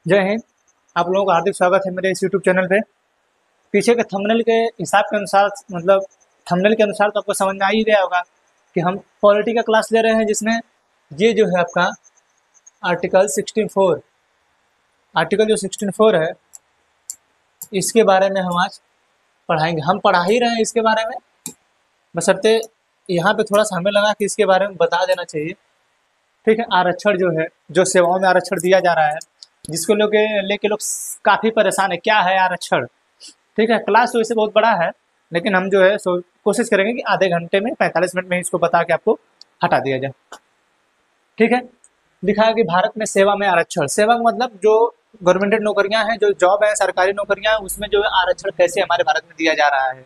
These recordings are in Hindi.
जय हिंद। आप लोगों का हार्दिक स्वागत है मेरे इस यूट्यूब चैनल पे। पीछे के थंबनेल के हिसाब के अनुसार मतलब थंबनेल के अनुसार तो आपको समझ में आ ही गया होगा कि हम पॉलिटी का क्लास ले रहे हैं, जिसमें ये जो है आपका आर्टिकल 64 आर्टिकल जो 64 है, इसके बारे में हम आज पढ़ाएंगे। हम पढ़ा ही रहे हैं इसके बारे में, बशर्ते यहाँ पे थोड़ा सा हमें लगा कि इसके बारे में बता देना चाहिए। ठीक है, आरक्षण जो है, जो सेवाओं में आरक्षण दिया जा रहा है, जिसको लोग लेके लोग काफ़ी परेशान है। क्या है आरक्षण? ठीक है, क्लास तो वैसे बहुत बड़ा है, लेकिन हम जो है सो कोशिश करेंगे कि आधे घंटे में 45 मिनट में इसको बता के आपको हटा दिया जाए। ठीक है, लिखा है कि भारत में सेवा में आरक्षण। सेवा का मतलब जो गवर्नमेंटेड नौकरियां हैं, जो जॉब है, सरकारी नौकरियां हैं, उसमें जो है आरक्षण कैसे हमारे भारत में दिया जा रहा है।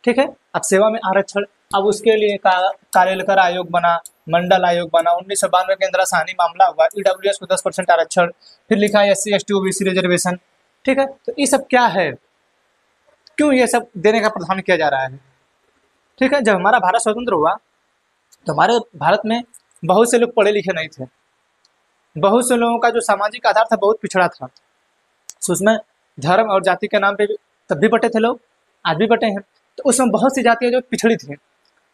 ठीक है, अब सेवा में आरक्षण, अब उसके लिए कार्यकर आयोग बना, मंडल आयोग बना, 1992 के इंदिरा साहनी मामला हुआ, ईडब्ल्यूएस को 10% आरक्षण, फिर लिखा है SC ST OBC रिजर्वेशन। ठीक है, तो ये सब क्या है, क्यों ये सब देने का प्रावधान किया जा रहा है? ठीक है, जब हमारा भारत स्वतंत्र हुआ तो हमारे भारत में बहुत से लोग पढ़े लिखे नहीं थे। बहुत से लोगों का जो सामाजिक आधार था बहुत पिछड़ा था। तो उसमें धर्म और जाति के नाम पे तब भी बटे थे लोग, आज भी बटे हैं। तो उसमें बहुत सी जातियाँ जो पिछड़ी थी,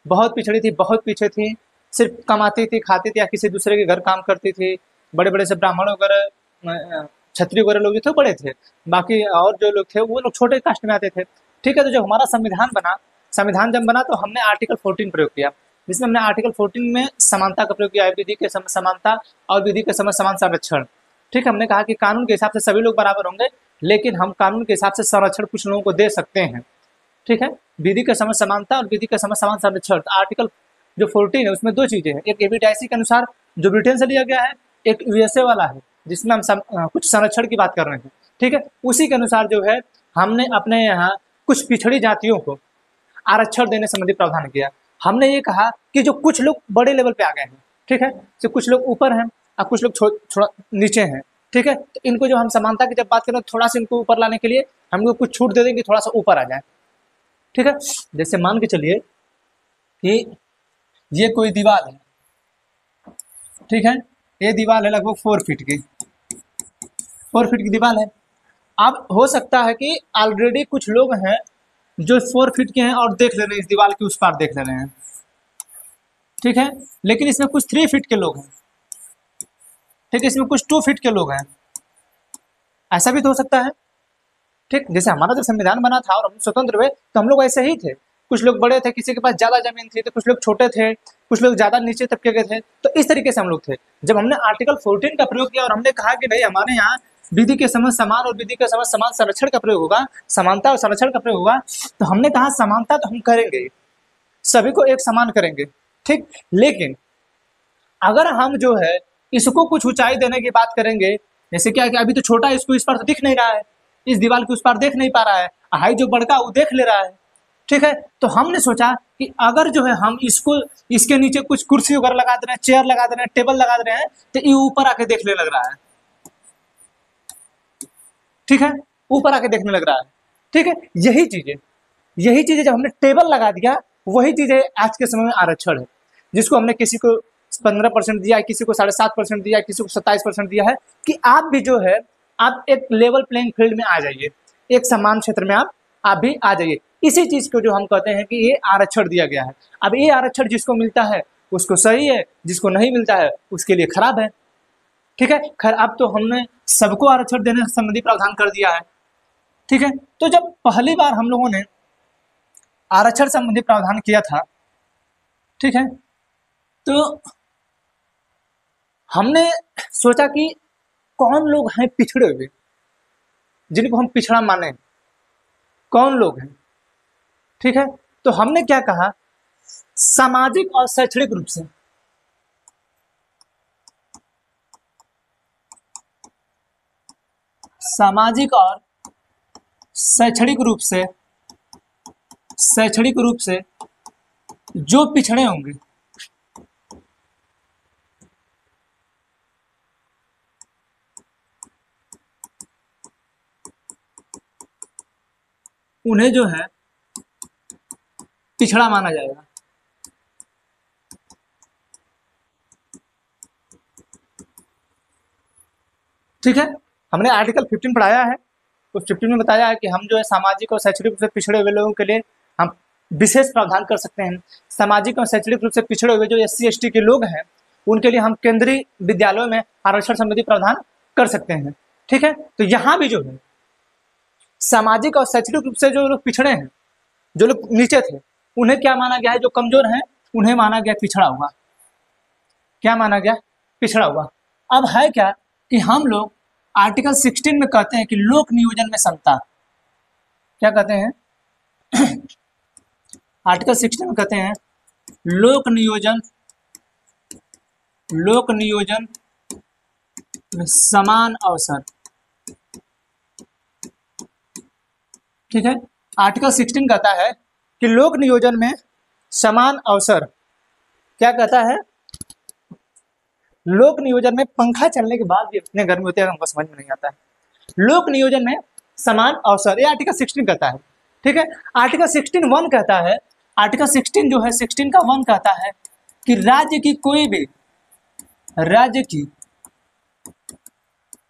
बहुत पिछड़ी थी, बहुत पीछे थी। सिर्फ कमाती थी, खाती थी या किसी दूसरे के घर काम करती थी। बड़े बड़े से ब्राह्मण वगैरह, क्षत्रिय वगैरह लोग जो थे बड़े थे, बाकी और जो लोग थे वो लोग छोटे कास्ट में आते थे। ठीक है, तो जब हमारा संविधान बना, संविधान जब बना तो हमने आर्टिकल 14 प्रयोग किया, जिसमें हमने आर्टिकल 14 में समानता का प्रयोग किया है, विधि के समय समानता और विधि के समय समान संरक्षण। ठीक है, हमने कहा कि कानून के हिसाब से सभी लोग बराबर होंगे, लेकिन हम कानून के हिसाब से संरक्षण कुछ लोगों को दे सकते हैं। ठीक है, विधि के समय समानता और विधि के समय समान संरक्षण। आर्टिकल जो 14 है उसमें दो चीजें हैं, एक एबीडाइसी के अनुसार जो ब्रिटेन से लिया गया है, एक यूएसए वाला है जिसमें हम कुछ संरक्षण की बात कर रहे हैं। ठीक है, उसी के अनुसार जो है हमने अपने यहाँ कुछ पिछड़ी जातियों को आरक्षण देने संबंधी प्रावधान किया। हमने ये कहा कि जो कुछ लोग बड़े लेवल पे आ गए हैं, ठीक है, तो कुछ लोग ऊपर हैं और कुछ लोग थोड़ा नीचे हैं। ठीक है, तो इनको जो हम समानता की जब बात करें, थोड़ा सा इनको ऊपर लाने के लिए हम लोग कुछ छूट दे देंगे, थोड़ा सा ऊपर आ जाए। ठीक है, जैसे मान के चलिए कि ये कोई दीवार है। ठीक है, ये दीवार है लगभग 4 फीट की, 4 फीट की दीवार है। अब हो सकता है कि ऑलरेडी कुछ लोग हैं जो 4 फीट के हैं और देख ले रहे हैं, इस दीवार के उस पार देख ले रहे हैं। ठीक है, लेकिन इसमें कुछ 3 फीट के लोग हैं। ठीक है, इसमें कुछ 2 फीट के लोग हैं, ऐसा भी तो हो सकता है। ठीक, जैसे हमारा जब संविधान बना था और हम स्वतंत्र हुए तो हम लोग ऐसे ही थे। कुछ लोग बड़े थे, किसी के पास ज्यादा जमीन थी, तो कुछ लोग छोटे थे, कुछ लोग ज्यादा नीचे तबके के थे। तो इस तरीके से हम लोग थे। जब हमने आर्टिकल 14 का प्रयोग किया और हमने कहा कि नहीं, हमारे यहाँ विधि के समय समान और विधि के समय समान संरक्षण का प्रयोग होगा, समानता और संरक्षण का प्रयोग होगा, तो हमने कहा समानता तो हम करेंगे, सभी को एक समान करेंगे। ठीक, लेकिन अगर हम जो है इसको कुछ ऊंचाई देने की बात करेंगे, जैसे क्या है कि अभी तो छोटा है, इसको इस पार तो दिख नहीं रहा है, इस दीवार के उस पार देख नहीं पा रहा है, हाई जो बड़का वो देख ले रहा है। ठीक है, तो हमने सोचा कि अगर जो है हम इसको, इसके नीचे कुछ कुर्सी वगैरह लगा दे रहे हैं, चेयर लगा दे रहे हैं, टेबल लगा दे रहे हैं, तो ये ऊपर आके देखने लग रहा है। ठीक है, ऊपर आके देखने लग रहा है। ठीक है, यही चीजें जब हमने टेबल लगा दिया, वही चीजें आज के समय में आरक्षण है, जिसको हमने किसी को 15% दिया है, किसी को 7.5% दिया है, किसी को 27% दिया है, कि आप भी जो है आप एक लेवल प्लेइंग फील्ड में आ जाइए, एक समान क्षेत्र में आप भी आ जाइए। इसी चीज को जो हम कहते हैं कि ये आरक्षण दिया गया है। अब ये आरक्षण जिसको मिलता है उसको सही है, जिसको नहीं मिलता है उसके लिए खराब है। ठीक है, खैर अब तो हमने सबको आरक्षण देने संबंधी प्रावधान कर दिया है। ठीक है, तो जब पहली बार हम लोगों ने आरक्षण संबंधी प्रावधान किया था, ठीक है, तो हमने सोचा कि कौन लोग हैं पिछड़े हुए, जिनको हम पिछड़ा माने, कौन लोग हैं। ठीक है, तो हमने क्या कहा, सामाजिक और शैक्षणिक रूप से, सामाजिक और शैक्षणिक रूप से, शैक्षणिक रूप से जो पिछड़े होंगे, उन्हें जो है पिछड़ा माना जाएगा। ठीक है, हमने आर्टिकल 15 पढ़ाया है। उस 15 में बताया है कि हम जो है सामाजिक और शैक्षणिक रूप से पिछड़े हुए लोगों के लिए हम विशेष प्रावधान कर सकते हैं। सामाजिक और शैक्षणिक रूप से पिछड़े हुए जो SC/ST के लोग हैं उनके लिए हम केंद्रीय विद्यालयों में आरक्षण संबंधी प्रावधान कर सकते हैं। ठीक है, तो यहाँ भी जो है सामाजिक और शैक्षणिक रूप से जो लोग पिछड़े हैं, जो लोग नीचे थे, उन्हें क्या माना गया है? जो कमजोर हैं उन्हें माना गया पिछड़ा हुआ। क्या माना गया? पिछड़ा हुआ। अब है क्या कि हम लोग आर्टिकल 16 में कहते हैं कि लोक नियोजन में समता। क्या कहते हैं? आर्टिकल 16 में कहते हैं लोक नियोजन में समान अवसर। ठीक है, आर्टिकल 16 कहता है कि लोक नियोजन में समान अवसर। क्या कहता है? लोक नियोजन में पंखा चलने के बाद भी इतने गर्मी होते हैं हमको समझ में नहीं आता है। लोक नियोजन में समान अवसर, ये आर्टिकल 16 कहता है। ठीक है, आर्टिकल 16(1) कहता है, आर्टिकल 16 जो है 16 का 1 कहता है कि राज्य की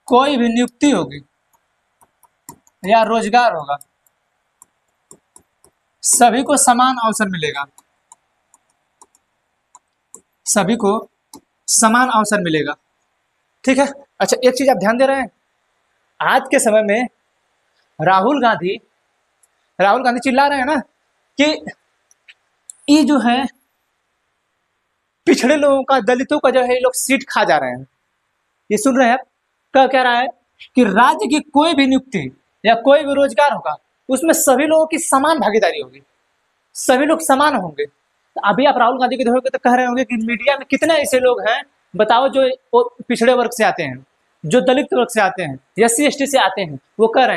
कोई भी नियुक्ति होगी या रोजगार होगा, सभी को समान अवसर मिलेगा। सभी को समान अवसर मिलेगा। ठीक है, अच्छा एक चीज आप ध्यान दे रहे हैं, आज के समय में राहुल गांधी चिल्ला रहे हैं ना कि ये जो है पिछड़े लोगों का, दलितों का जो है ये लोग सीट खा जा रहे हैं। ये सुन रहे हैं आप? क्या कह रहा है कि राज्य की कोई भी नियुक्ति या कोई भी रोजगार होगा उसमें सभी लोगों की समान भागीदारी होगी, सभी लोग समान होंगे। तो अभी आप राहुल गांधी के देखोगे तो कह रहे होंगे कि मीडिया में कितने ऐसे लोग हैं बताओ जो पिछड़े वर्ग से आते हैं, जो दलित वर्ग से आते हैं, SC/ST से आते हैं, वो कह रहे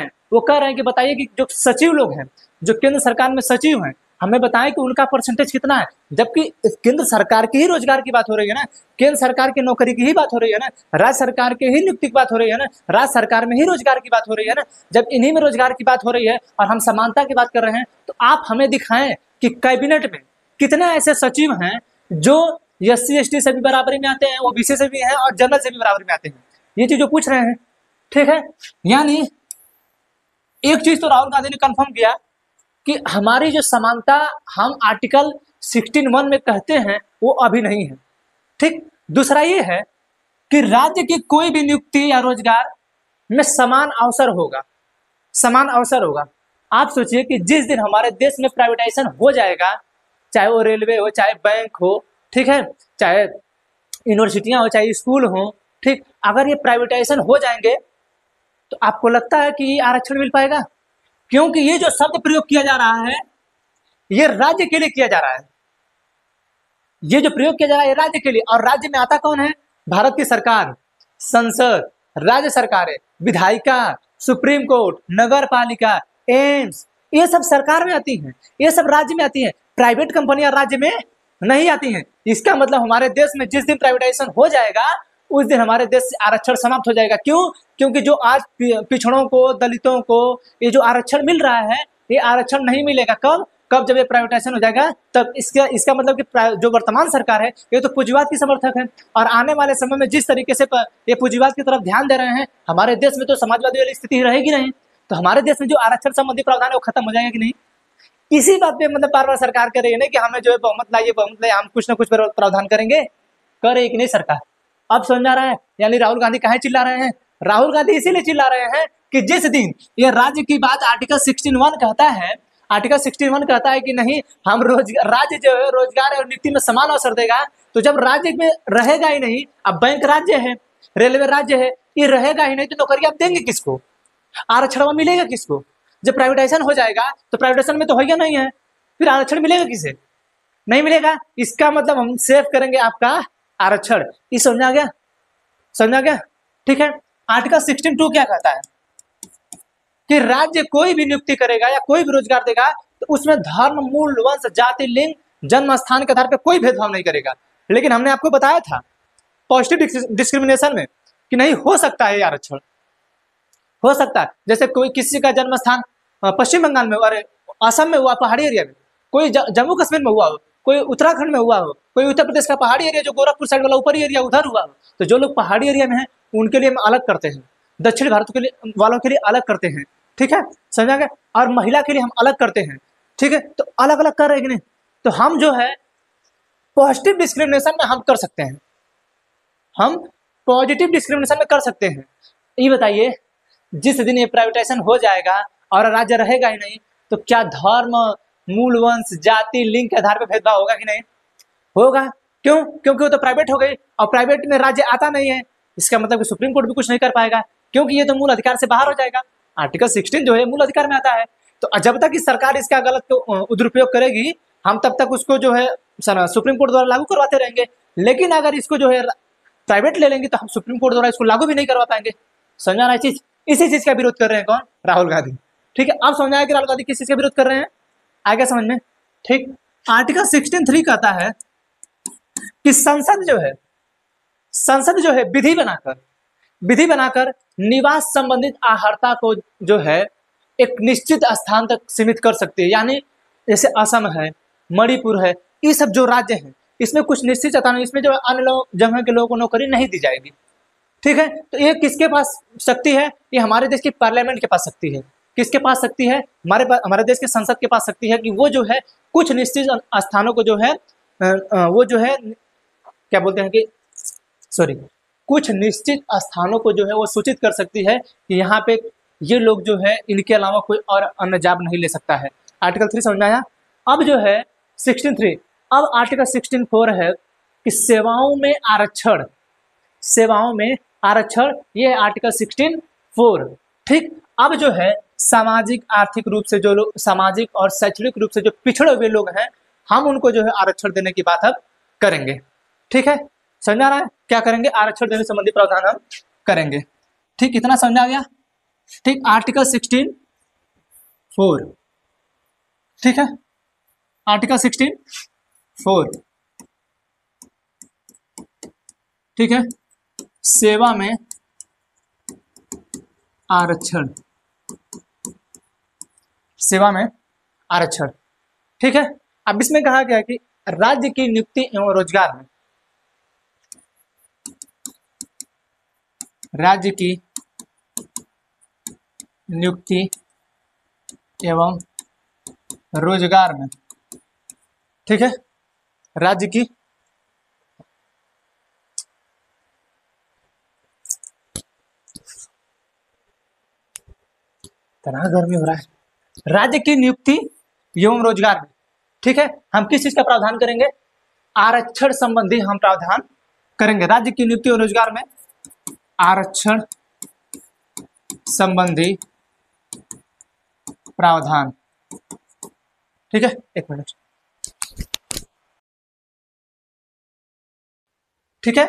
हैं कि बताइए कि जो सचिव लोग हैं, जो केंद्र सरकार में सचिव हैं, हमें बताएं कि उनका परसेंटेज कितना है। जबकि केंद्र सरकार के ही रोजगार की बात हो रही है ना, केंद्र सरकार की नौकरी की ही बात हो रही है ना, राज्य सरकार के ही नियुक्ति की बात हो रही है ना, राज्य सरकार में ही रोजगार की बात हो रही है ना। जब इन्हीं में रोजगार की बात हो रही है और हम समानता की बात कर रहे हैं, तो आप हमें दिखाएं कि कैबिनेट में कितने ऐसे सचिव हैं जो SC/ST से भी बराबरी में आते हैं, OBC से भी हैं और जनरल से भी बराबरी में आते हैं। ये चीज जो पूछ रहे हैं। ठीक है, यानी एक चीज तो राहुल गांधी ने कंफर्म किया कि हमारी जो समानता हम आर्टिकल 16(1) में कहते हैं वो अभी नहीं है। ठीक, दूसरा ये है कि राज्य की कोई भी नियुक्ति या रोजगार में समान अवसर होगा, समान अवसर होगा। आप सोचिए कि जिस दिन हमारे देश में प्राइवेटाइजेशन हो जाएगा, चाहे वो रेलवे हो, चाहे बैंक हो, ठीक है, चाहे यूनिवर्सिटियां हो, चाहे स्कूल हो, ठीक, अगर ये प्राइवेटाइजेशन हो जाएंगे तो आपको लगता है कि ये आरक्षण मिल पाएगा? क्योंकि ये जो शब्द प्रयोग किया जा रहा है ये राज्य के लिए किया जा रहा है। ये जो प्रयोग किया जा रहा है ये राज्य के लिए, और राज्य में आता कौन है? भारत की सरकार, संसद, राज्य सरकारें, विधायिका, सुप्रीम कोर्ट, नगर पालिका, एम्स, ये सब सरकार में आती हैं, ये सब राज्य में आती हैं। प्राइवेट कंपनियां राज्य में नहीं आती हैं। इसका मतलब हमारे देश में जिस दिन प्राइवेटाइजेशन हो जाएगा उस दिन हमारे देश से आरक्षण समाप्त हो जाएगा। क्यों? क्योंकि जो आज पिछड़ों को, दलितों को ये जो आरक्षण मिल रहा है ये आरक्षण नहीं मिलेगा। कब? जब ये प्राइवेटाइजेशन हो जाएगा तब इसका मतलब कि जो वर्तमान सरकार है ये तो पूंजीवाद की समर्थक है, और आने वाले समय में जिस तरीके से ये पूंजीवाद की तरफ ध्यान दे रहे हैं, हमारे देश में तो समाजवादी वाली स्थिति रहेगी नहीं। तो हमारे देश में जो आरक्षण संबंधी प्रावधान है वो खत्म हो जाएगा कि नहीं? इसी बात पे मतलब बार बार सरकार कह रही है ना कि हमें जो है बहुमत लाइए, हम कुछ ना कुछ प्रावधान करेंगे। कर रही कि नहीं सरकार? अब समझ आ रहा है? यानी राहुल गांधी काहे चिल्ला रहे हैं? राहुल गांधी इसीलिए चिल्ला रहे हैं कि जिस दिन ये राज्य की बात आर्टिकल 16(1) कहता है, आर्टिकल 16(1) कहता है कि नहीं हम राज्य जो है रोजगार और नियुक्ति में समान अवसर देगा, तो जब राज्य में रहेगा ही नहीं, अब बैंक राज्य है, रेलवे राज्य है, ये रहेगा ही नहीं तो नौकरी आप देंगे किसको? आरक्षण मिलेगा किसको? जब प्राइवेटाइजेशन हो जाएगा तो प्राइवेटाइजेशन में तो होगा नहीं है, फिर आरक्षण मिलेगा किसे? नहीं मिलेगा। इसका मतलब हम सेव करेंगे आपका आरक्षण। ये समझ आ गया? समझ आ गया? ठीक है, आर्टिकल 16(2) क्या कहता है कि राज्य कोई भी नियुक्ति करेगा या कोई भी रोजगार देगा तो उसमें धर्म, मूल, वंश, जाति, लिंग, जन्म स्थान के आधार पर कोई भेदभाव नहीं करेगा। लेकिन हमने आपको बताया था पॉजिटिव डिस्क्रिमिनेशन में कि नहीं हो सकता है आरक्षण, हो सकता है। जैसे कोई किसी का जन्म स्थान पश्चिम बंगाल में और असम में हुआ, पहाड़ी एरिया में, कोई जम्मू कश्मीर में हुआ हो, कोई उत्तराखंड में हुआ हो, कोई उत्तर प्रदेश का पहाड़ी एरिया जो गोरखपुर साइड वाला ऊपरी एरिया उधर हुआ हो, तो जो लोग पहाड़ी एरिया में हैं उनके लिए हम अलग करते हैं। दक्षिण भारत के लिए वालों के लिए अलग करते हैं, ठीक है, समझा गया, और महिला के लिए हम अलग करते हैं, ठीक है, तो अलग अलग कर रहे हैं कि नहीं, तो हम जो है पॉजिटिव डिस्क्रिमिनेशन में हम कर सकते हैं, हम पॉजिटिव डिस्क्रिमिनेशन में कर सकते हैं। ये बताइए, जिस दिन ये प्राइवेटाइजेशन हो जाएगा और राज्य रहेगा ही नहीं, तो क्या धर्म, मूल वंश, जाति, लिंग के आधार पर भेदभाव होगा कि नहीं? होगा। क्यों? क्योंकि वो तो प्राइवेट हो गई और प्राइवेट में राज्य आता नहीं है, इसका मतलब कि सुप्रीम कोर्ट भी कुछ नहीं कर पाएगा, क्योंकि ये तो मूल अधिकार से बाहर हो जाएगा। आर्टिकल 16 जो है मूल अधिकार में आता है, तो जब तक कि सरकार इसका गलत दुरुपयोग करेगी, हम तब तक उसको जो है सुप्रीम कोर्ट द्वारा लागू करवाते रहेंगे। लेकिन अगर इसको जो है प्राइवेट ले लेंगे तो हम सुप्रीम कोर्ट द्वारा इसको लागू भी नहीं करवा पाएंगे। समझा ना चीज? इसी चीज का विरोध कर रहे हैं कौन? राहुल गांधी। ठीक है, अब समझ आया कि राहुल गांधी किस चीज का विरोध कर रहे हैं? आगे समझ में? ठीक, आर्टिकल 16(3) कहता है कि संसद जो है विधि बनाकर निवास संबंधित आहर्ता को जो है एक निश्चित स्थान तक सीमित कर सकती है। यानी जैसे असम है, मणिपुर है, ये सब जो राज्य हैं, इसमें कुछ निश्चित स्थान, इसमें जो अन्य जगह के लोगों को नौकरी नहीं दी जाएगी। ठीक है, तो ये किसके पास शक्ति है? ये हमारे देश की पार्लियामेंट के पास शक्ति है। किसके पास शक्ति है? हमारे देश के संसद के पास शक्ति है कि वो जो है कुछ निश्चित स्थानों को जो है वो जो है क्या बोलते हैं कि कुछ निश्चित स्थानों को जो है वो सूचित कर सकती है कि यहाँ पे ये लोग जो है इनके अलावा कोई और अन्य जॉब नहीं ले सकता है। आर्टिकल 3 समझ में आया? अब जो है 16(3), अब आर्टिकल 16(4) है कि सेवाओं में आरक्षण, ये आर्टिकल 16(4). ठीक, अब जो है सामाजिक आर्थिक रूप से जो लोग, सामाजिक और शैक्षणिक रूप से जो पिछड़े हुए लोग हैं, हम उनको जो है आरक्षण देने की बात अब करेंगे। ठीक है, समझ आ रहा है? क्या करेंगे? आरक्षण देने संबंधी प्रावधान हम करेंगे। ठीक, इतना समझ आ गया? ठीक, आर्टिकल 16(4), ठीक है, आर्टिकल 16(4), ठीक है, सेवा में आरक्षण, ठीक है। अब इसमें कहा गया कि राज्य की नियुक्ति एवं रोजगार में, राज्य की नियुक्ति एवं रोजगार में, ठीक है, राज्य की इतना गर्मी हो रहा है, राज्य की नियुक्ति एवं रोजगार में, ठीक है, हम किस चीज का प्रावधान करेंगे? आरक्षण संबंधी हम प्रावधान करेंगे। राज्य की नियुक्ति और रोजगार में आरक्षण संबंधी प्रावधान, ठीक है। एक मिनट, ठीक है,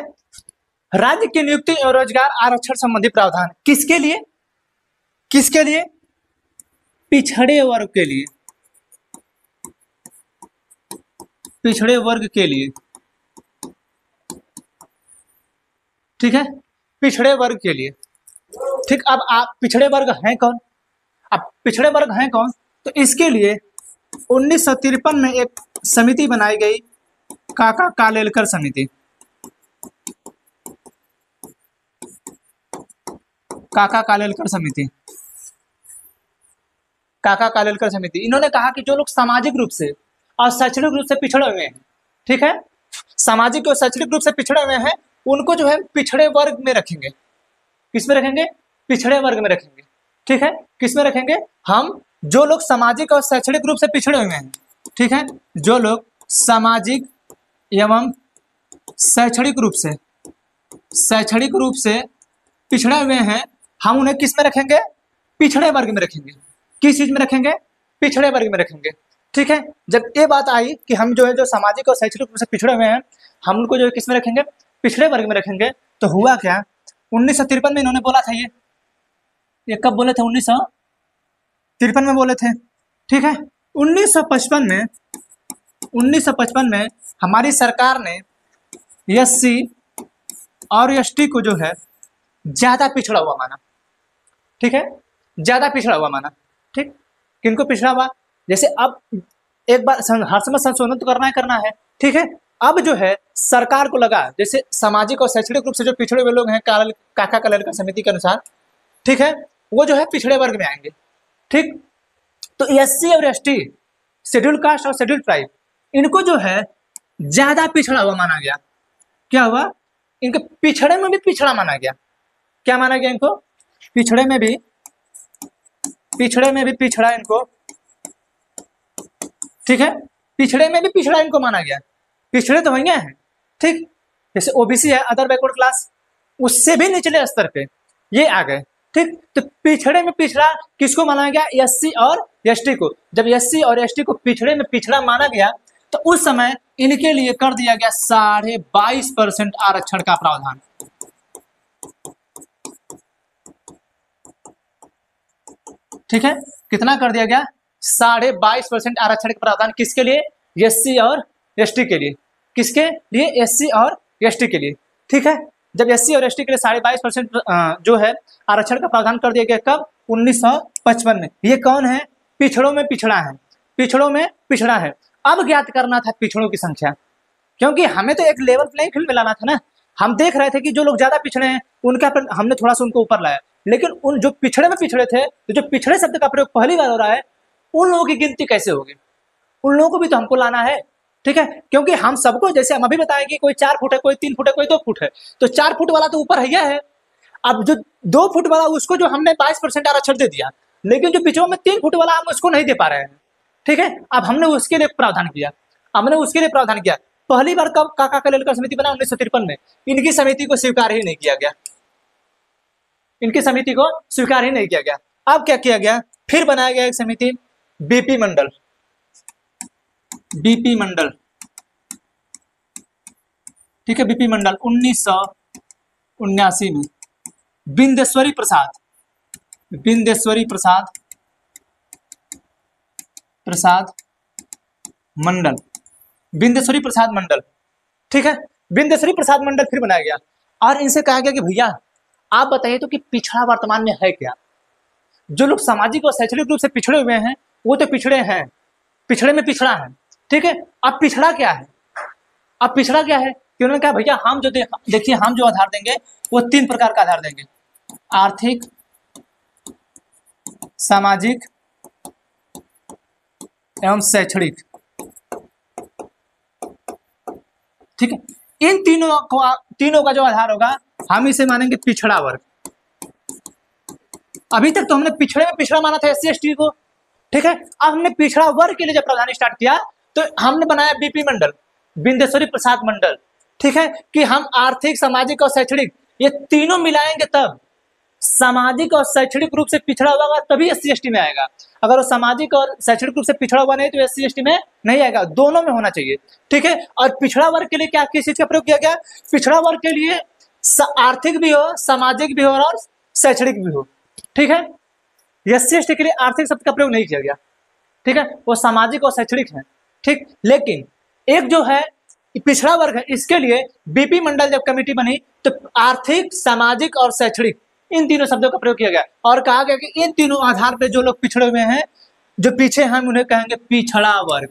राज्य की नियुक्ति और रोजगार आरक्षण संबंधी प्रावधान किसके लिए? पिछड़े वर्ग के लिए, पिछड़े वर्ग के लिए, ठीक है, पिछड़े वर्ग के लिए। ठीक, अब आप पिछड़े वर्ग हैं कौन? अब पिछड़े वर्ग हैं कौन? तो इसके लिए 1953 में एक समिति बनाई गई, काका कालेलकर समिति, काका कालेलकर समिति। इन्होंने कहा कि जो लोग सामाजिक रूप से और शैक्षणिक रूप से पिछड़े हुए हैं, ठीक है, सामाजिक और शैक्षणिक रूप से पिछड़े हुए हैं, उनको जो है पिछड़े वर्ग में रखेंगे। किस में रखेंगे? पिछड़े वर्ग में रखेंगे। ठीक है, किस में रखेंगे? हम जो लोग सामाजिक और शैक्षणिक रूप से पिछड़े हुए हैं, ठीक है, जो लोग सामाजिक एवं शैक्षणिक रूप से पिछड़े हुए हैं, हम उन्हें किस में रखेंगे? पिछड़े वर्ग में रखेंगे। किस चीज में रखेंगे? पिछड़े वर्ग में रखेंगे। ठीक है, जब ये बात आई कि हम जो है जो सामाजिक और शैक्षणिक रूप से पिछड़े हुए हैं, हम उनको जो है किस में रखेंगे? पिछड़े वर्ग में रखेंगे। तो हुआ क्या? 1953 में इन्होंने बोला था, ये कब बोले थे? 1953 में बोले थे। ठीक है, 1955 में हमारी सरकार ने SC और ST को जो है ज्यादा पिछड़ा हुआ माना। ठीक है, ज्यादा पिछड़ा हुआ माना। ठीक, किनको पिछड़ा हुआ? जैसे अब एक बार हर समय संशोधन तो करना है। ठीक है, अब जो है सरकार को लगा, जैसे सामाजिक और शैक्षणिक रूप से जो पिछड़े हुए लोग हैं, काका कालेलकर समिति के अनुसार ठीक है, वो जो है पिछड़े वर्ग में आएंगे। ठीक, तो एससी और एसटी, शेड्यूल कास्ट और शेड्यूल ट्राइब, इनको जो है ज्यादा पिछड़ा हुआ माना गया। क्या हुआ, इनके पिछड़े में भी पिछड़ा माना गया। क्या माना गया इनको, पिछड़े में भी पिछड़ा इनको, ठीक है, पिछड़े में भी पिछड़ा इनको माना गया। पिछड़े तो वही हैं, ठीक, जैसे ओबीसी है, अदर बैकवर्ड क्लास, उससे भी निचले स्तर पे ये आ गए। ठीक, तो पिछड़े में पिछड़ा किसको माना गया, एससी और एसटी को। जब एससी और एसटी को पिछड़े में पिछड़ा माना गया तो उस समय इनके लिए कर दिया गया 22.5% आरक्षण का प्रावधान। ठीक है, कितना कर दिया गया, 22.5% आरक्षण का प्रावधान, किसके लिए, एससी और एसटी के लिए। किसके लिए, एससी और एसटी के लिए। ठीक है, जब एससी और एसटी के लिए 22.5% जो है आरक्षण का प्रावधान कर दिया गया, कब, 1955 में। ये कौन है, पिछड़ों में पिछड़ा है, पिछड़ों में पिछड़ा है। अब ज्ञात करना था पिछड़ों की संख्या, क्योंकि हमें तो एक लेवल प्लेइंग फील्ड में लाना था ना। हम देख रहे थे कि जो लोग ज्यादा पिछड़े हैं उनका हमने थोड़ा सा उनको ऊपर लाया, लेकिन उन जो पिछड़े में पिछड़े थे, तो जो पिछड़े शब्द का प्रयोग पहली बार हो रहा है, उन लोगों की गिनती कैसे होगी, उन लोगों को भी तो हमको लाना है। ठीक है, क्योंकि हम सबको, जैसे हम अभी बताएं कि कोई 4 फुट है, कोई 3 फुट है, कोई 2 फुट है, तो 4 फुट वाला तो ऊपर है। अब जो 2 फुट वाला, उसको जो हमने 22% आरक्षण दे दिया, लेकिन जो पिछड़ों में 3 फुट वाला, हम उसको नहीं दे पा रहे हैं। ठीक है, अब हमने उसके लिए प्रावधान किया, पहली बार कब काका कलेलकर समिति बना, 1953 में। इनकी समिति को स्वीकार ही नहीं किया गया, इनकी समिति को स्वीकार ही नहीं किया गया। अब क्या किया गया, फिर बनाया गया एक समिति, बीपी मंडल, ठीक है, बीपी मंडल 1979 में। बिंदेश्वरी प्रसाद मंडल, ठीक है, बिंदेश्वरी प्रसाद मंडल फिर बनाया गया। और इनसे कहा गया कि भैया आप बताइए तो कि पिछड़ा वर्तमान में है क्या। जो लोग सामाजिक और शैक्षणिक रूप से पिछड़े हुए हैं वो तो पिछड़े हैं, पिछड़े में पिछड़ा है। ठीक है, अब पिछड़ा क्या है, कि उन्होंने कहा भैया हम जो देखिए हम जो आधार देंगे वो 3 प्रकार का आधार देंगे, आर्थिक, सामाजिक एवं शैक्षणिक। ठीक है, इन तीनों का जो आधार होगा हम इसे मानेंगे पिछड़ा वर्ग। अभी तक तो हमने पिछड़े में पिछड़ा माना था एससी एसटी को। ठीक है, अब हमने पिछड़ा वर्ग के लिए जब प्रावधान स्टार्ट किया तो हमने बनाया बीपी मंडल, बिंदेश्वरी प्रसाद मंडल। ठीक है, कि हम आर्थिक, सामाजिक और शैक्षणिक ये तीनों मिलाएंगे तब सामाजिक और शैक्षणिक रूप से पिछड़ा होगा तभी एससी एसटी में आएगा। अगर वो सामाजिक और शैक्षणिक रूप से पिछड़ा हुआ नहीं तो एससी एसटी में नहीं आएगा, दोनों में होना चाहिए। ठीक है, और पिछड़ा वर्ग के लिए क्या किस चीज का प्रयोग किया गया, पिछड़ा वर्ग के लिए आर्थिक भी हो, सामाजिक भी हो और शैक्षणिक भी हो। ठीक है, एससी एसटी के लिए आर्थिक शब्द का प्रयोग नहीं किया गया। ठीक है, वो सामाजिक और शैक्षणिक है। ठीक, लेकिन एक जो है पिछड़ा वर्ग है, इसके लिए बीपी मंडल जब कमेटी बनी तो आर्थिक, सामाजिक और शैक्षणिक इन तीनों शब्दों का प्रयोग किया गया और कहा गया कि इन तीनों आधार पे जो लोग पिछड़े हुए हैं, जो पीछे हैं, उन्हें कहेंगे पिछड़ा वर्ग।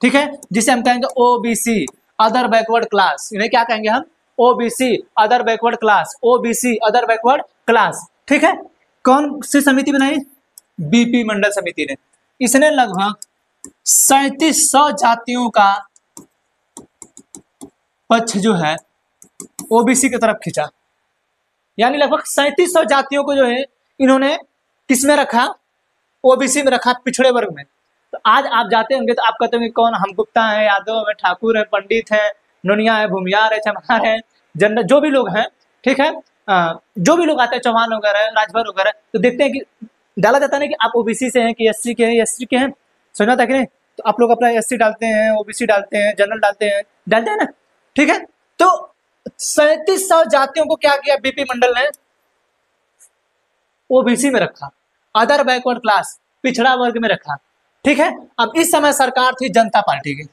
ठीक है, जिसे हम कहेंगे ओबीसी, अदर बैकवर्ड क्लास। इन्हें क्या कहेंगे हम, OBC other backward class, OBC other backward class. ठीक है, कौन सी समिति बनाई, बीपी मंडल समिति ने। इसने लगभग 3700 जातियों का पक्ष जो है ओबीसी की तरफ खींचा, यानी लगभग 3700 जातियों को जो है इन्होंने किसमें रखा, ओबीसी में रखा, पिछड़े वर्ग में। तो आज आप जाते होंगे तो आप कहते होंगे कौन, हम गुप्ता है, यादव है, ठाकुर है, पंडित है, नोनिया है, भूमियार है, चमार है, जनरल, जो भी लोग हैं। ठीक है, जो भी लोग आते हैं, चौहान वगैरह, राजभर वगैरह, तो देखते हैं कि डाला जाता है कि आप ओबीसी से हैं कि एससी के हैं, एसटी के हैं, समझा था कि नहीं। तो आप लोग अपना एससी डालते हैं, ओबीसी डालते हैं, जनरल डालते हैं ना। ठीक है, तो 3700 जातियों को क्या किया बीपी मंडल ने, ओबीसी में रखा, अदर बैकवर्ड क्लास, पिछड़ा वर्ग में रखा। ठीक है, अब इस समय सरकार थी जनता पार्टी की।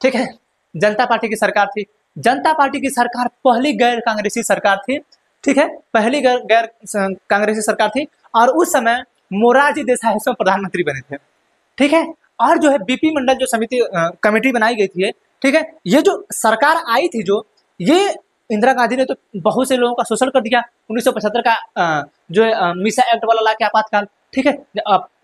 ठीक है, जनता पार्टी की सरकार थी। जनता पार्टी की सरकार पहली गैर कांग्रेसी सरकार थी। ठीक है, पहली गैर कांग्रेसी सरकार थी और उस समय मोरारजी देसाई उसमें प्रधानमंत्री बने थे। ठीक है, और जो है बीपी मंडल जो समिति कमेटी बनाई गई थी, ठीक है, ये जो सरकार आई थी, जो ये इंदिरा गांधी ने तो बहुत से लोगों का शोषण कर दिया। 1975 का जो है मीसा एक्ट वाला ला के आपातकाल, ठीक है,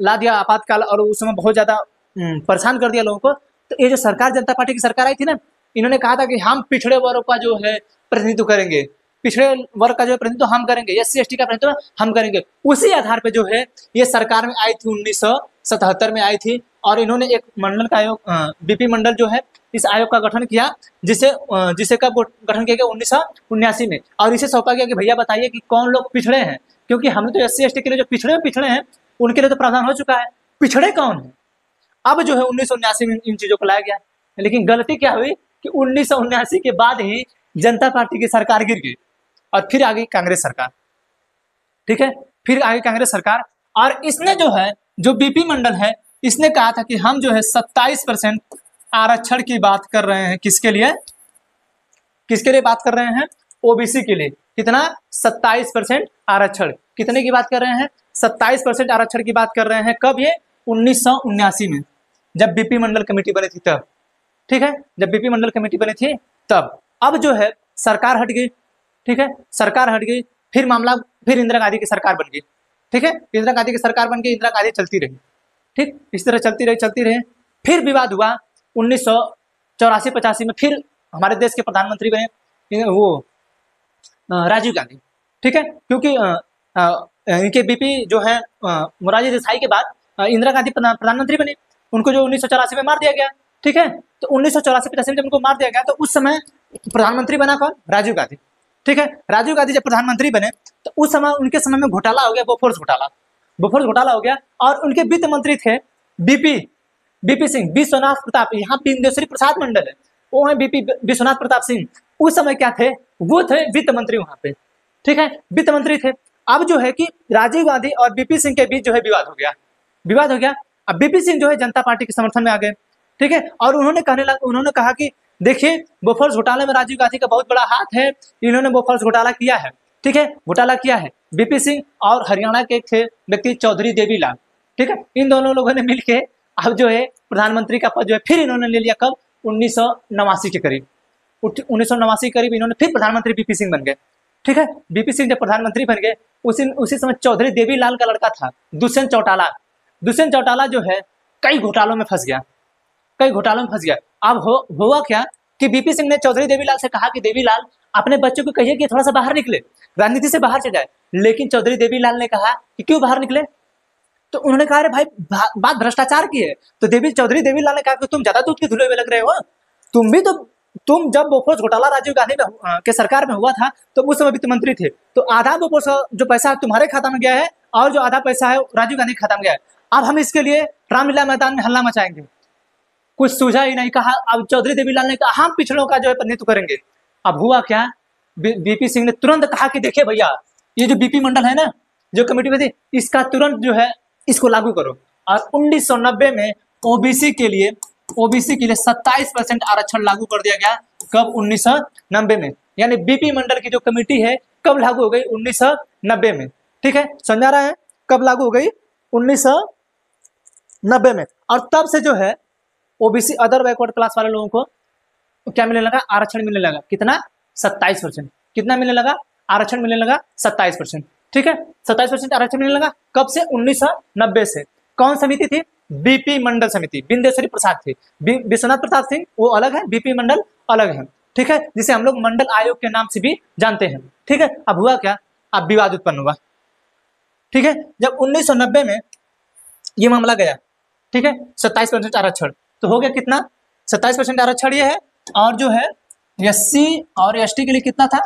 ला दिया आपातकाल, और उस समय बहुत ज्यादा परेशान कर दिया लोगों को। तो ये जो सरकार, जनता पार्टी की सरकार आई थी ना, इन्होंने कहा था कि हम पिछड़े वर्ग का जो है प्रतिनिधित्व करेंगे, पिछड़े वर्ग का जो है प्रतिनिधित्व हम करेंगे, SC ST का प्रतिनिधित्व हम करेंगे। उसी आधार पे जो है ये सरकार में आई थी, 1977 में आई थी, और इन्होंने एक मंडल का आयोग, BP मंडल जो है, इस आयोग का गठन किया, जिसे कब गठन किया गया, 1979 में। और इसे सौंपा गया कि भैया बताइए कि कौन लोग पिछड़े हैं, क्योंकि हमने तो SC ST के लिए जो पिछड़े हैं उनके लिए तो प्रावधान हो चुका है, पिछड़े कौन है। अब जो है 1979 में इन चीजों को लाया गया, लेकिन गलती क्या हुई कि 1979 के बाद ही जनता पार्टी की सरकार गिर गई, और फिर आ गई कांग्रेस सरकार, ठीक है, फिर आ गई कांग्रेस सरकार। और इसने जो है, जो BP मंडल है, इसने कहा था कि हम जो है 27% आरक्षण की बात कर रहे हैं, किसके लिए बात कर रहे हैं, OBC के लिए। कितना? 27% आरक्षण। कितने की बात कर रहे हैं? 27% आरक्षण की बात कर रहे हैं। कब? ये 1979 में, जब BP मंडल कमेटी बनी थी तब, ठीक है, जब BP मंडल कमेटी बनी थी तब। अब जो है सरकार हट गई, ठीक है, सरकार हट गई, फिर मामला, फिर इंदिरा गांधी की सरकार बन गई, ठीक है, इंदिरा गांधी की सरकार बन गई, इंदिरा गांधी चलती रही, ठीक, इस तरह चलती रही। फिर विवाद हुआ 1984-85 में, फिर हमारे देश के प्रधानमंत्री बने वो राजीव गांधी, ठीक है, क्योंकि इनके BP जो है मोरारजी देसाई के बाद इंदिरा गांधी प्रधानमंत्री बने, उनको जो 1984 में मार दिया गया, ठीक है। तो 1984-85 में जब उनको मार दिया गया, तो उस समय प्रधानमंत्री बना कौन? राजीव गांधी, ठीक है। राजीव गांधी जब प्रधानमंत्री बने, तो उस समय उनके समय में घोटाला हो गया, बोफोर्स घोटाला हो गया, और उनके वित्त मंत्री थे BP सिंह, विश्वनाथ प्रताप, यहाँ बिंदेश्वरी प्रसाद मंडल है, वो है BP विश्वनाथ प्रताप सिंह। उस समय क्या थे? वो थे वित्त मंत्री वहां पे, ठीक है, वित्त मंत्री थे। अब जो है कि राजीव गांधी और BP सिंह के बीच जो है विवाद हो गया। अब BP सिंह जो है जनता पार्टी के समर्थन में आ गए, ठीक है, और उन्होंने कहा कि देखिए, बोफोर्स घोटाले में राजीव गांधी का बहुत बड़ा हाथ है, इन्होंने बोफोर्स घोटाला किया है, ठीक है, घोटाला किया है। BP सिंह और हरियाणा के एक थे व्यक्ति चौधरी देवीलाल, ठीक है, इन दोनों लोगों ने मिलके अब जो है प्रधानमंत्री का पद जो है फिर इन्होंने ले लिया। कब? 1989 के करीब, 1989 के करीब इन्होंने फिर प्रधानमंत्री BP सिंह बन गए, ठीक है। BP सिंह जब प्रधानमंत्री बन गए, उसी समय चौधरी देवीलाल का लड़का था दुष्यंत चौटाला जो है कई घोटालों में फंस गया। अब हुआ क्या कि BP सिंह ने चौधरी देवीलाल से कहा कि देवीलाल, अपने बच्चों को कहिए कि थोड़ा सा बाहर निकले, राजनीति से बाहर चले जाए। लेकिन चौधरी देवीलाल ने कहा कि क्यों बाहर निकले? तो उन्होंने कहा, अरे भाई, बात भ्रष्टाचार की है। तो चौधरी देवीलाल ने कहा कि तुम ज्यादा दूध के धुले हुए लग रहे हो, तुम जब बोफोर्स घोटाला राजीव गांधी के सरकार में हुआ था, तो उस समय वित्त मंत्री थे, तो आधा बोफोर्स जो पैसा तुम्हारे खाता में गया है, और जो आधा पैसा है राजीव गांधी के खाता में गया है। अब हम इसके लिए रामलीला मैदान में हल्ला मचाएंगे। कुछ सूझा ही नहीं। कहा, अब चौधरी देवीलाल ने कहा, हम पिछड़ों का जो है प्रतिनिधित्व करेंगे। अब हुआ क्या? BP सिंह ने तुरंत कहा कि देखिए भैया, ये जो BP मंडल है ना, जो कमेटी में थी, इसका तुरंत जो है इसको लागू करो। और 1990 में OBC के लिए 27% आरक्षण लागू कर दिया गया। कब? 1990 में। यानी BP मंडल की जो कमेटी है कब लागू हो गई? 1990 में, ठीक है, समझा रहा है? कब लागू हो गई? 1990 में। और तब से जो है OBC अदर बैकवर्ड क्लास वाले लोगों को क्या मिलने लगा? आरक्षण मिलने लगा। कितना? 27%। कितना मिलने लगा? आरक्षण मिलने लगा 27%, ठीक है, 27% आरक्षण मिलने लगा। कब से? 1990 से। कौन समिति थी? BP मंडल समिति, बिंदेश्वरी प्रसाद थी। विश्वनाथ प्रताप सिंह वो अलग है, BP मंडल अलग है, ठीक है, जिसे हम लोग मंडल आयोग के नाम से भी जानते हैं, ठीक है। अब हुआ क्या? अब विवाद उत्पन्न हुआ, ठीक है। जब 1990 में ये मामला गया, ठीक है, 27% आरक्षण, तो हो गया कितना? 27% आरक्षण ये है। और जो है SC और ST के लिए कितना था?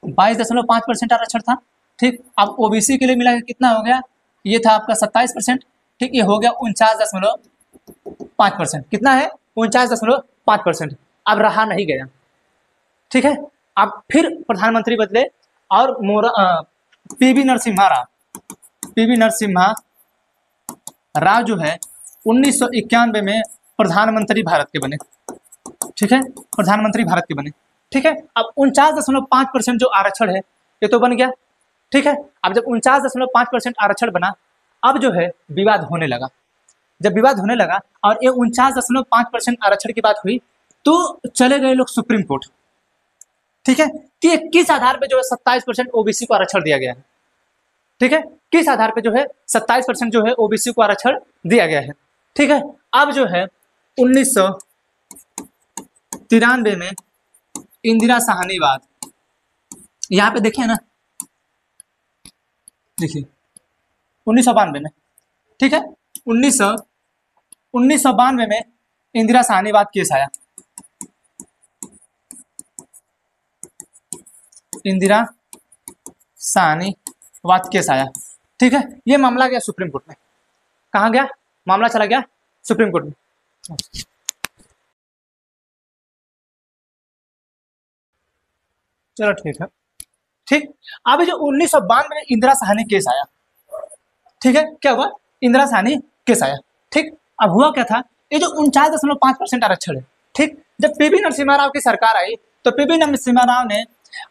22.5% आरक्षण था, ठीक। अब OBC के लिए मिला कितना हो गया? ये था आपका 27%, ठीक, ये हो गया 49.5%। कितना है? 49.5%। अब रहा नहीं गया, ठीक है। अब फिर प्रधानमंत्री बदले, और PV नरसिम्हा राव जो है 1991 में प्रधानमंत्री भारत के बने, ठीक है, प्रधानमंत्री भारत के बने, ठीक है। अब 49.5% जो आरक्षण है ये तो बन गया, ठीक है। अब जब 49.5% आरक्षण बना, अब जो है विवाद होने लगा। जब विवाद होने लगा और ये 49.5% आरक्षण की बात हुई, तो चले गए लोग सुप्रीम कोर्ट, ठीक है, कि किस आधार पे जो है 27% ओबीसी को आरक्षण दिया गया है। ठीक है, किस आधार पे जो है 27% जो है ओबीसी को आरक्षण दिया गया है। ठीक है, अब जो है 1993 में इंदिरा साहनीवाद, यहाँ पे देखिए ना, देखिए 1992 में, ठीक है, 1992 में इंदिरा साहनीवाद केस आया। इंदिरा साहनीवाद केस आया। ठीक है, ये मामला गया सुप्रीम कोर्ट में। कहाँ गया मामला? चला गया सुप्रीम कोर्ट में। चलो ठीक है। ठीक, अब जो 1992 में इंदिरा साहनी केस आया, ठीक है, क्या हुआ? इंदिरा साहनी केस आया। ठीक, अब हुआ क्या था? ये जो 49.5% आरक्षण है, ठीक, जब पीवी नरसिम्हा राव की सरकार आई तो पीवी नरसिम्हा राव ने,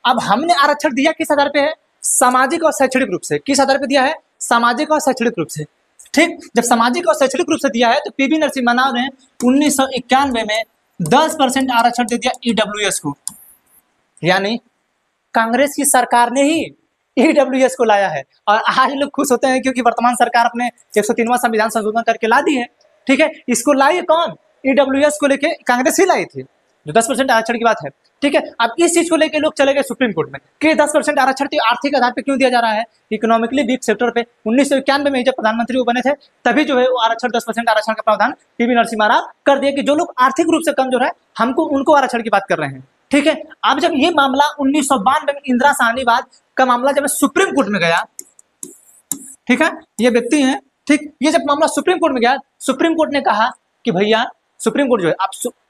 अब हमने आरक्षण दिया किस आधार पे है? सामाजिक और शैक्षणिक रूप से। किस आधार पे दिया है? सामाजिक और शैक्षणिक रूप से। ठीक, जब सामाजिक और शैक्षणिक रूप से दिया है तो पीवी नरसिम्हा राव ने 1991 में 10% आरक्षण दे दिया ईडब्ल्यूएस को। यानी कांग्रेस की सरकार ने ही ईडब्ल्यूएस को लाया है, और आज लोग खुश होते हैं क्योंकि वर्तमान सरकार अपने 103वां संविधान संशोधन करके ला दी है। ठीक है, इसको लाई कौन? ईडब्ल्यूएस को लेके कांग्रेस ही लाई थी, जो 10% आरक्षण की बात है। ठीक है, अब इस चीज को लेके लोग चले गए सुप्रीम कोर्ट में कि 10% आरक्षण आर्थिक आधार पे क्यों दिया जा रहा है, इकोनॉमिकली वीक सेक्टर पे। 1991 में जब प्रधानमंत्री वो बने थे तभी जो है वो आरक्षण 10% आरक्षण का प्रावधान पीवी नरसिम्हा राव कर दिया कि जो लोग आर्थिक रूप से कमजोर है हमको उनको आरक्षण की बात कर रहे हैं। ठीक है, अब जब ये मामला 1992 में इंदिरा साहनीवाद का मामला जब सुप्रीम कोर्ट में गया, ठीक है, ये व्यक्ति हैं, ठीक, ये जब मामला सुप्रीम कोर्ट में गया, सुप्रीम कोर्ट ने कहा कि भैया, सुप्रीम कोर्ट जो है, आप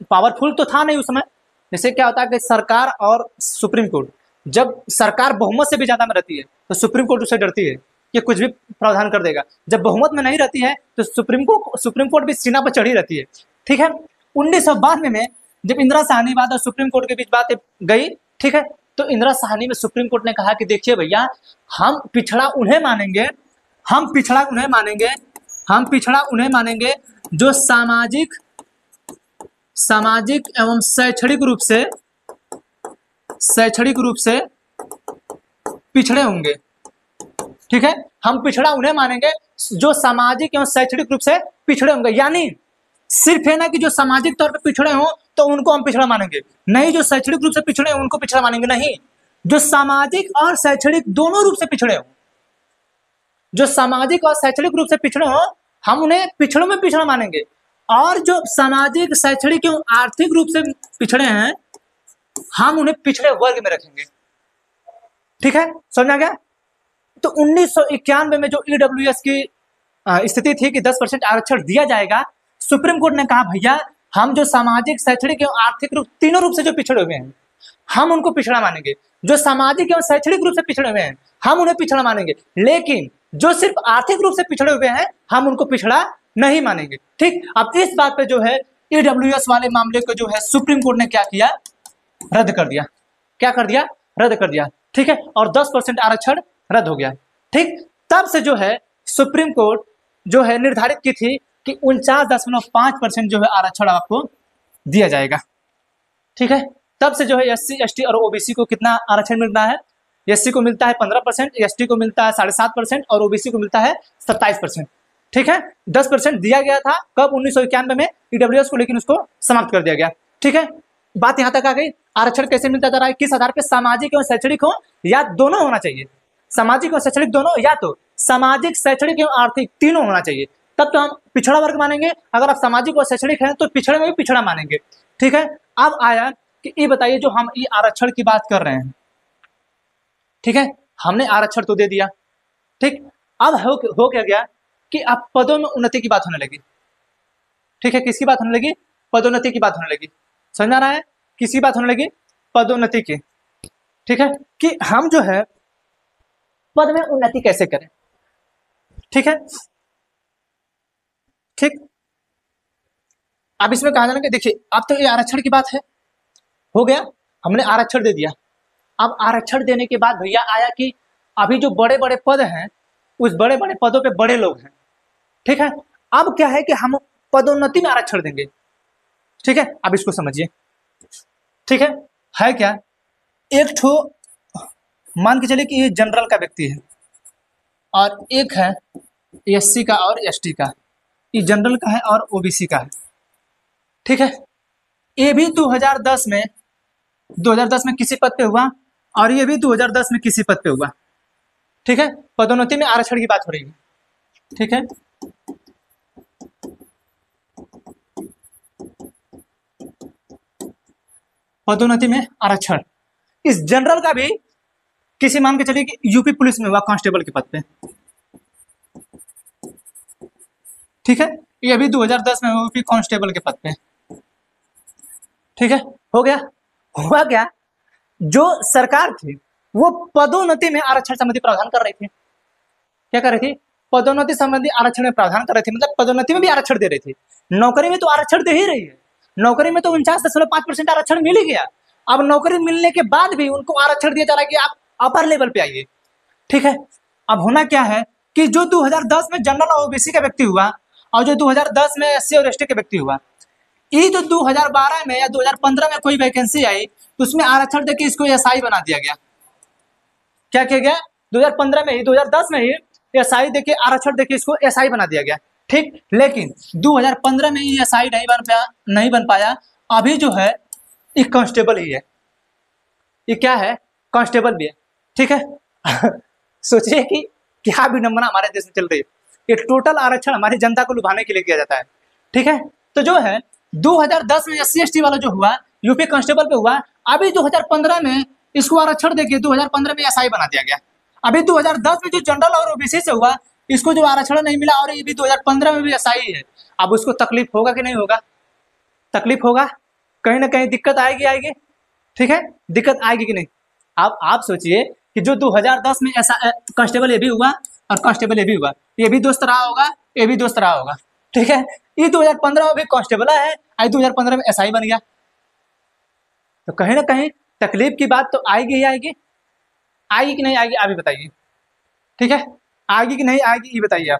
पावरफुल तो था नहीं उस समय। जैसे क्या होता है कि सरकार और सुप्रीम कोर्ट, जब सरकार बहुमत से भी ज्यादा में रहती है तो सुप्रीम कोर्ट उससे डरती है कि कुछ भी प्रावधान कर देगा। जब बहुमत में नहीं रहती है तो सुप्रीम कोर्ट भी सीना पर चढ़ी रहती है। ठीक है, 1992 में जब इंदिरा साहनीवाद और सुप्रीम कोर्ट के बीच बात गई, ठीक है, तो इंदिरा साहनी में सुप्रीम कोर्ट ने कहा कि देखिए भैया, हम पिछड़ा उन्हें मानेंगे, हम पिछड़ा उन्हें मानेंगे, हम पिछड़ा उन्हें मानेंगे जो सामाजिक एवं शैक्षणिक रूप से पिछड़े होंगे। ठीक है, हम पिछड़ा उन्हें मानेंगे जो सामाजिक एवं शैक्षणिक रूप से पिछड़े होंगे। यानी सिर्फ है ना कि जो सामाजिक तौर पे पिछड़े हों तो उनको हम पिछड़ा मानेंगे, नहीं जो शैक्षणिक रूप से पिछड़े हैं उनको पिछड़ा मानेंगे, नहीं, जो सामाजिक और शैक्षणिक दोनों रूप से पिछड़े हों, जो सामाजिक और शैक्षणिक रूप से पिछड़े हों हम उन्हें पिछड़ों में पिछड़ा मानेंगे, और जो सामाजिक शैक्षणिक एवं आर्थिक रूप से पिछड़े हैं हम उन्हें पिछड़े वर्ग में रखेंगे। ठीक है, समझा गया? तो 1991 में जो ईडब्ल्यूएस की स्थिति थी कि 10% आरक्षण दिया जाएगा, सुप्रीम कोर्ट ने कहा भैया, हम जो सामाजिक शैक्षणिक एवं आर्थिक रूप तीनों रूप से जो पिछड़े हुए हैं हम उनको पिछड़ा मानेंगे, जो सामाजिक एवं शैक्षणिक रूप से पिछड़े हुए हैं हम उन्हें पिछड़ा मानेंगे, लेकिन जो सिर्फ आर्थिक रूप से पिछड़े हुए हैं हम उनको पिछड़ा नहीं मानेंगे। ठीक, अब इस बात पे जो है ईडब्ल्यूएस वाले मामले को जो है सुप्रीम कोर्ट ने क्या किया? रद्द कर दिया। क्या कर दिया? रद्द कर दिया। ठीक है, और 10% आरक्षण रद्द हो गया। ठीक, तब से जो है सुप्रीम कोर्ट जो है निर्धारित की थी कि 49.5% जो है आरक्षण आपको दिया जाएगा। ठीक है, तब से जो है एससी एसटी और ओबीसी को कितना आरक्षण मिलता है? एससी को मिलता है 15%, एसटी को मिलता है 7.5% और ओबीसी को मिलता है 27%। ठीक है, 10% दिया गया था कब? 1991 में ईडब्ल्यूएस को, लेकिन उसको समाप्त कर दिया गया। ठीक है, बात यहां तक आ गई। आरक्षण कैसे मिलता जा रहा है? किस आधार पे? सामाजिक एवं शैक्षणिक हो या दोनों होना चाहिए, सामाजिक और शैक्षणिक दोनों, या तो सामाजिक, शैक्षणिक एवं आर्थिक तीनों होना चाहिए, तब तो हम पिछड़ा वर्ग मानेंगे। अगर आप सामाजिक और शैक्षणिक हैं तो पिछड़े में भी पिछड़ा मानेंगे। ठीक है, अब आया कि ये बताइए, जो हम ये आरक्षण की बात कर रहे हैं, ठीक है, हमने आरक्षण तो दे दिया। ठीक, अब हो क्या गया कि अब पदों में उन्नति की बात होने लगी। ठीक है, किसकी बात होने लगी? पदोन्नति की बात होने लगी। समझ आ रहा है? किसकी बात होने लगी? पदोन्नति की। ठीक है, कि हम जो है पद में उन्नति कैसे करें। ठीक है, ठीक, अब इसमें कहा जाना कि देखिए, अब तो ये आरक्षण की बात है, हो गया, हमने आरक्षण दे दिया। अब आरक्षण देने के बाद भैया आया कि अभी जो बड़े बड़े पद हैं उस बड़े बड़े पदों पे बड़े लोग हैं। ठीक है, अब क्या है कि हम पदोन्नति में आरक्षण देंगे। ठीक है, अब इसको समझिए। ठीक है क्या? एक ठो मान के चलिए कि ये जनरल का व्यक्ति है और एक है एससी का और एसटी का, ये जनरल का है और ओबीसी का है, ठीक है। ये भी 2010 में किसी पद पे हुआ और ये भी 2010 में किसी पद पे हुआ, ठीक है। पदोन्नति में आरक्षण की बात हो रही है, ठीक है। पदोन्नति में आरक्षण इस जनरल का भी किसी मान के चलिए कि यूपी पुलिस में हुआ कांस्टेबल के पद पे, ठीक है। ये भी 2010 में यूपी कांस्टेबल के पद पे, ठीक है। हो गया। हुआ क्या, जो सरकार थी वो पदोन्नति में आरक्षण संबंधी प्रावधान कर रही थी। क्या कर रही थी? पदोन्नति संबंधी आरक्षण में प्रावधान कर रही थी, मतलब पदोन्नति में भी आरक्षण दे रही थी। नौकरी में तो आरक्षण दे ही रही है, नौकरी में तो 49.5% आरक्षण मिल ही गया। अब नौकरी मिलने के बाद भी उनको आरक्षण दिया जा रहा है कि आप अपर लेवल पे आइए, ठीक है। अब होना क्या है कि जो 2010 में जनरल और ओबीसी का व्यक्ति हुआ और जो 2010 में एससी और एसटी का व्यक्ति हुआ, ये जो 2012 में या 2015 में कोई वैकेंसी आई तो उसमें आरक्षण देके इसको एसआई बना दिया गया। क्या किया गया? 2015 में ही, 2010 में ही एसआई देके आरक्षण देके इसको एसआई बना दिया गया, ठीक। लेकिन 2015 में ये एसआई नहीं बन पाया। अभी जो है ये कांस्टेबल ही है, ये क्या है? कांस्टेबल भी है, ठीक है। सोचिए कि क्या विडंबना हमारे देश में चल रही है। ये टोटल आरक्षण हमारी जनता को लुभाने के लिए किया जाता है, ठीक है। तो जो है 2010 में एससी एसटी वाला जो हुआ यूपी कांस्टेबल पे हुआ, अभी 2015 में इसको आरक्षण देके 2015 में एसआई बना दिया गया। अभी 2010 में जो जनरल और ओबीसी से हुआ इसको जो आरक्षण नहीं मिला और ये भी 2015 में भी एसआई है। अब उसको तकलीफ होगा कि नहीं होगा? तकलीफ होगा, कहीं ना कहीं दिक्कत आएगी, ठीक है। दिक्कत आएगी कि नहीं? अब आप सोचिए कि जो 2010 में ऐसा कांस्टेबल ये भी हुआ और कांस्टेबल ये भी हुआ, ये भी दोस्त रहा होगा, ये भी दोस्त रहा होगा, ठीक है। ये 2015 में भी कांस्टेबल है, आज 2015 में एसआई बन गया, तो कहीं ना कहीं तकलीफ की बात तो आएगी ही आएगी। आएगी कि नहीं आएगी आप ही बताइए, ठीक है। आएगी कि नहीं आएगी ये बताइए आप।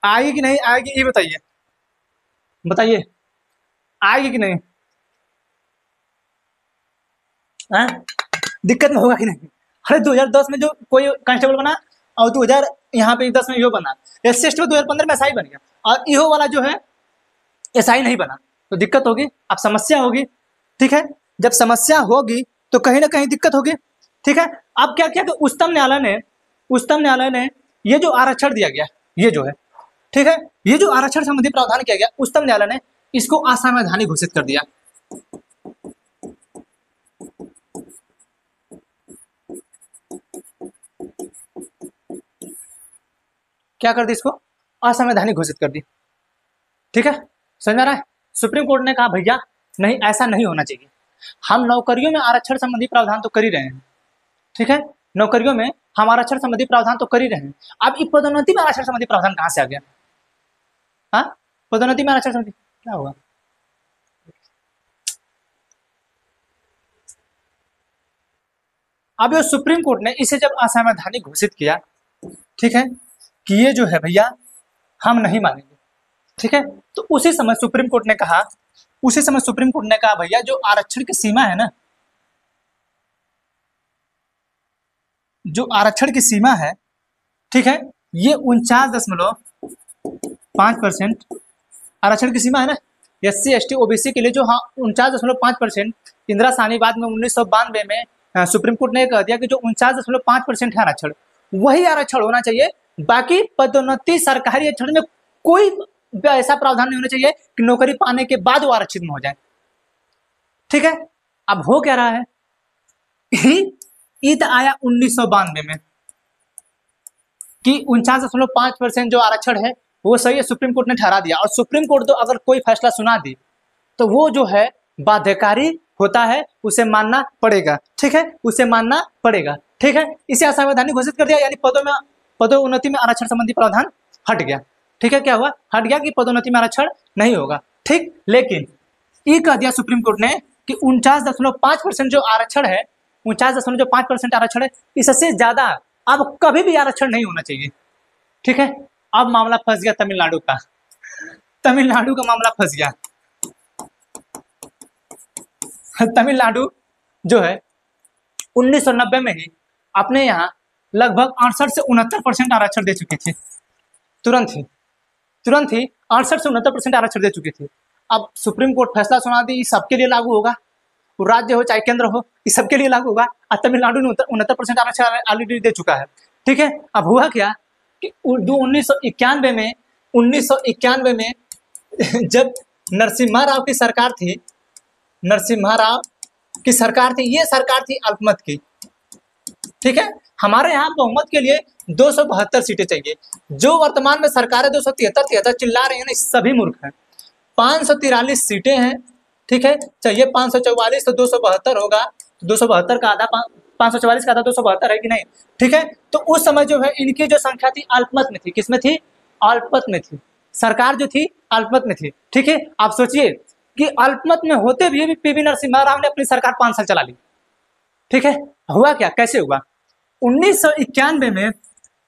आएगी कि नहीं आएगी ये बताइए, बताइए आएगी कि नहीं? हाँ? दिक्कत में होगा कि नहीं? अरे 2010 में जो कोई कांस्टेबल बना और 2000 यहाँ पे 10 में यो बना, एससी एसटी में 2015 में एसआई बन गया और इहो वाला जो है एसआई नहीं बना, तो दिक्कत होगी। अब समस्या होगी, ठीक है। जब समस्या होगी तो कहीं ना कहीं दिक्कत होगी, ठीक है। अब क्या किया कि उच्चतम न्यायालय ने ये जो आरक्षण दिया गया, ये जो है, ठीक है, ये जो आरक्षण संबंधी प्रावधान किया गया उच्चतम न्यायालय ने इसको असंवैधानिक घोषित कर दिया। क्या कर दी? इसको असंवैधानिक घोषित कर दी, ठीक है। समझ आ रहा है? सुप्रीम कोर्ट ने कहा भैया नहीं, ऐसा नहीं होना चाहिए। हम नौकरियों में आरक्षण संबंधी प्रावधान तो कर ही रहे हैं, ठीक है। नौकरियों में हम आरक्षण संबंधी प्रावधान तो कर ही रहे हैं। अब ये पदोन्नति में आरक्षण संबंधी प्रावधान कहाँ से आ गया? हाँ, पदोन्नति में आरक्षण संबंधी क्या हुआ? अब ये सुप्रीम कोर्ट ने इसे जब असंवैधानिक घोषित किया, ठीक है, कि ये जो है भैया हम नहीं मानेंगे, ठीक है। तो उसी समय सुप्रीम कोर्ट ने कहा भैया जो आरक्षण की सीमा है ना, जो आरक्षण की सीमा है, ठीक है, ये 49.5% आरक्षण की सीमा है ना, एससी एसटी ओबीसी के लिए जो 49.5%, इंदिरा साहनी बाद में 1992 में सुप्रीम कोर्ट ने कह दिया कि जो 49.5% है आरक्षण, वही आरक्षण होना चाहिए। बाकी पदोन्नति सरकारी आरक्षण में कोई ऐसा प्रावधान नहीं होना चाहिए कि नौकरी पाने के बाद वो आरक्षित में हो जाए, ठीक है। अब हो क्या रहा है? ईद आया 1992 में कि 49.5% जो आरक्षण है वो सही है, सुप्रीम कोर्ट ने ठहरा दिया। और सुप्रीम कोर्ट तो अगर कोई फैसला सुना दी तो वो जो है बाध्यकारी होता है, उसे मानना पड़ेगा, ठीक है, उसे मानना पड़ेगा, ठीक है। इसे असंवैधानिक घोषित कर दिया, यानी पदोन्नति में आरक्षण संबंधी प्रावधान हट गया, ठीक है। क्या हुआ? हट गया कि पदोन्नति में आरक्षण नहीं होगा, ठीक। लेकिन ये कह दिया सुप्रीम कोर्ट ने कि 49.5% जो आरक्षण है, 49.5% आरक्षण है, इससे ज्यादा अब कभी भी आरक्षण नहीं होना चाहिए। ठीक है, अब मामला फंस गया तमिलनाडु का, तमिलनाडु का मामला फंस गया। तमिलनाडु जो है 1990 में ही अपने यहाँ लगभग 68 से 69% आरक्षण दे चुके थे, तुरंत ही 68 से 69% आरक्षण दे चुके थे। अब सुप्रीम कोर्ट फैसला सुना दी, सबके लिए लागू होगा, वो राज्य हो चाहे केंद्र हो, इस सबके लिए लागू होगा। और तमिलनाडु ने 69% आरक्षण ऑलरेडी दे चुका है। ठीक है, अब हुआ क्या कि 1991 में जब नरसिम्हा राव की सरकार थी, नरसिम्हा राव की सरकार थी, ये सरकार थी अल्पमत की। ठीक है, हमारे यहाँ बहुमत के लिए 272 सीटें चाहिए, जो वर्तमान में सरकार है 273 चिल्ला रहे हैं ना, सभी मूर्ख हैं। 543 सीटें हैं। ठीक है, चाहिए 544, तो 272 होगा, 272 का आधा 544 का आधा 272 है कि नहीं। ठीक है, तो उस समय जो है इनकी जो संख्या थी अल्पमत में थी, किसमें थी? अल्पमत में थी, सरकार जो थी अल्पमत में थी। ठीक है, आप सोचिए कि अल्पमत में होते भी पीवी नरसिम्हा राव ने अपनी सरकार 5 साल चला ली। ठीक है, हुआ क्या, कैसे हुआ? 1991 में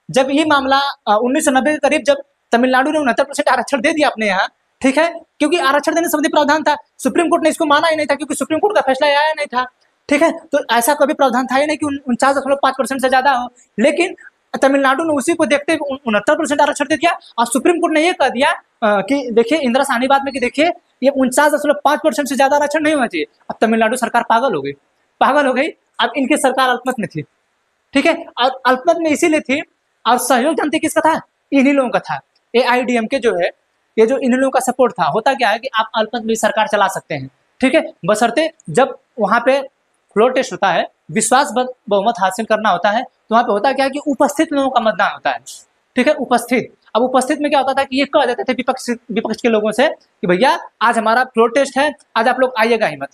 जब ये मामला 1990 के करीब जब तमिलनाडु ने 69% आरक्षण दे दिया अपने यहाँ। ठीक है, क्योंकि आरक्षण देने संबंधी प्रावधान था, सुप्रीम कोर्ट ने इसको माना ही नहीं था, क्योंकि सुप्रीम कोर्ट का फैसला आया नहीं था। ठीक है, तो ऐसा कभी प्रावधान था ही नहीं कि 49.5% से ज्यादा हो, लेकिन तमिलनाडु ने उसी को देखते हुए 69% आरक्षण दे दिया। और सुप्रीम कोर्ट ने यह कह दिया कि देखिए इंदिरा साहनी बाद में कि देखिए ये 49.5% से ज्यादा आरक्षण नहीं होना चाहिए। अब तमिलनाडु सरकार पागल हो गई। अब इनकी सरकार अल्पमत में थी। ठीक है, और अल्पमत में इसीलिए थी, और सहयोग जानते किसका था? इन्हीं लोगों का था। AIADMK जो है, ये जो इन लोगों का सपोर्ट था। होता क्या है कि आप अल्पमत में सरकार चला सकते हैं। ठीक है, बशर्ते जब वहां पे फ्लोर टेस्ट होता है, विश्वास बहुमत हासिल करना होता है, तो वहां पे होता क्या है कि उपस्थित लोगों का मतदान होता है। ठीक है, उपस्थित। अब उपस्थित में क्या होता था कि ये कह देते थे विपक्ष के लोगों से कि भैया आज हमारा फ्लोर टेस्ट है, आज आप लोग आइएगा ही मत।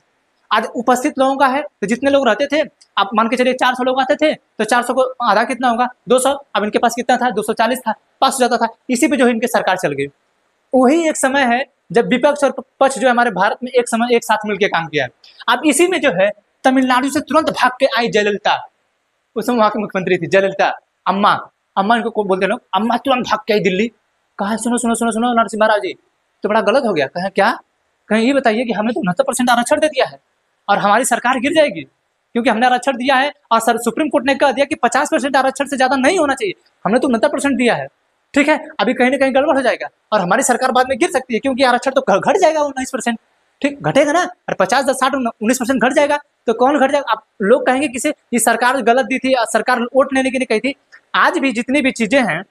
आज उपस्थित लोगों का है, तो जितने लोग रहते थे, आप मान के चलिए 400 लोग आते थे, तो 400 को आधा कितना होगा? 200। अब इनके पास कितना था? 240 था, पास हो जाता था। इसी पे जो है इनकी सरकार चल गई। वही एक समय है जब विपक्ष और पक्ष जो है हमारे भारत में एक समय एक साथ मिलकर काम किया है। अब इसी में जो है तमिलनाडु से तुरंत भाग के आई जयललिता, उस समय वहां की मुख्यमंत्री थी जयललिता, अम्मा इनको बोलते लोग, अम्मा तुरंत भाग के आई दिल्ली। कहा सुनो नरसिम्हा राव जी, तो बड़ा गलत हो गया। कहें क्या? कहीं ये बताइए कि हमने तो 69% आरक्षण दे दिया है और हमारी सरकार गिर जाएगी, क्योंकि हमने आरक्षण दिया है और सुप्रीम कोर्ट ने कह दिया कि 50% आरक्षण से ज्यादा नहीं होना चाहिए, हमने तो 69% दिया है। ठीक है, अभी कहीं ना कहीं गड़बड़ हो जाएगा और हमारी सरकार बाद में गिर सकती है, क्योंकि आरक्षण तो घट जाएगा 19%। ठीक, घटेगा ना, और 50, 10, 60, 19% घट जाएगा, तो कौन घट जाएगा? आप लोग कहेंगे किसे ये सरकार गलत दी थी, सरकार वोट लेने के लिए कही थी। आज भी जितनी भी चीजें हैं,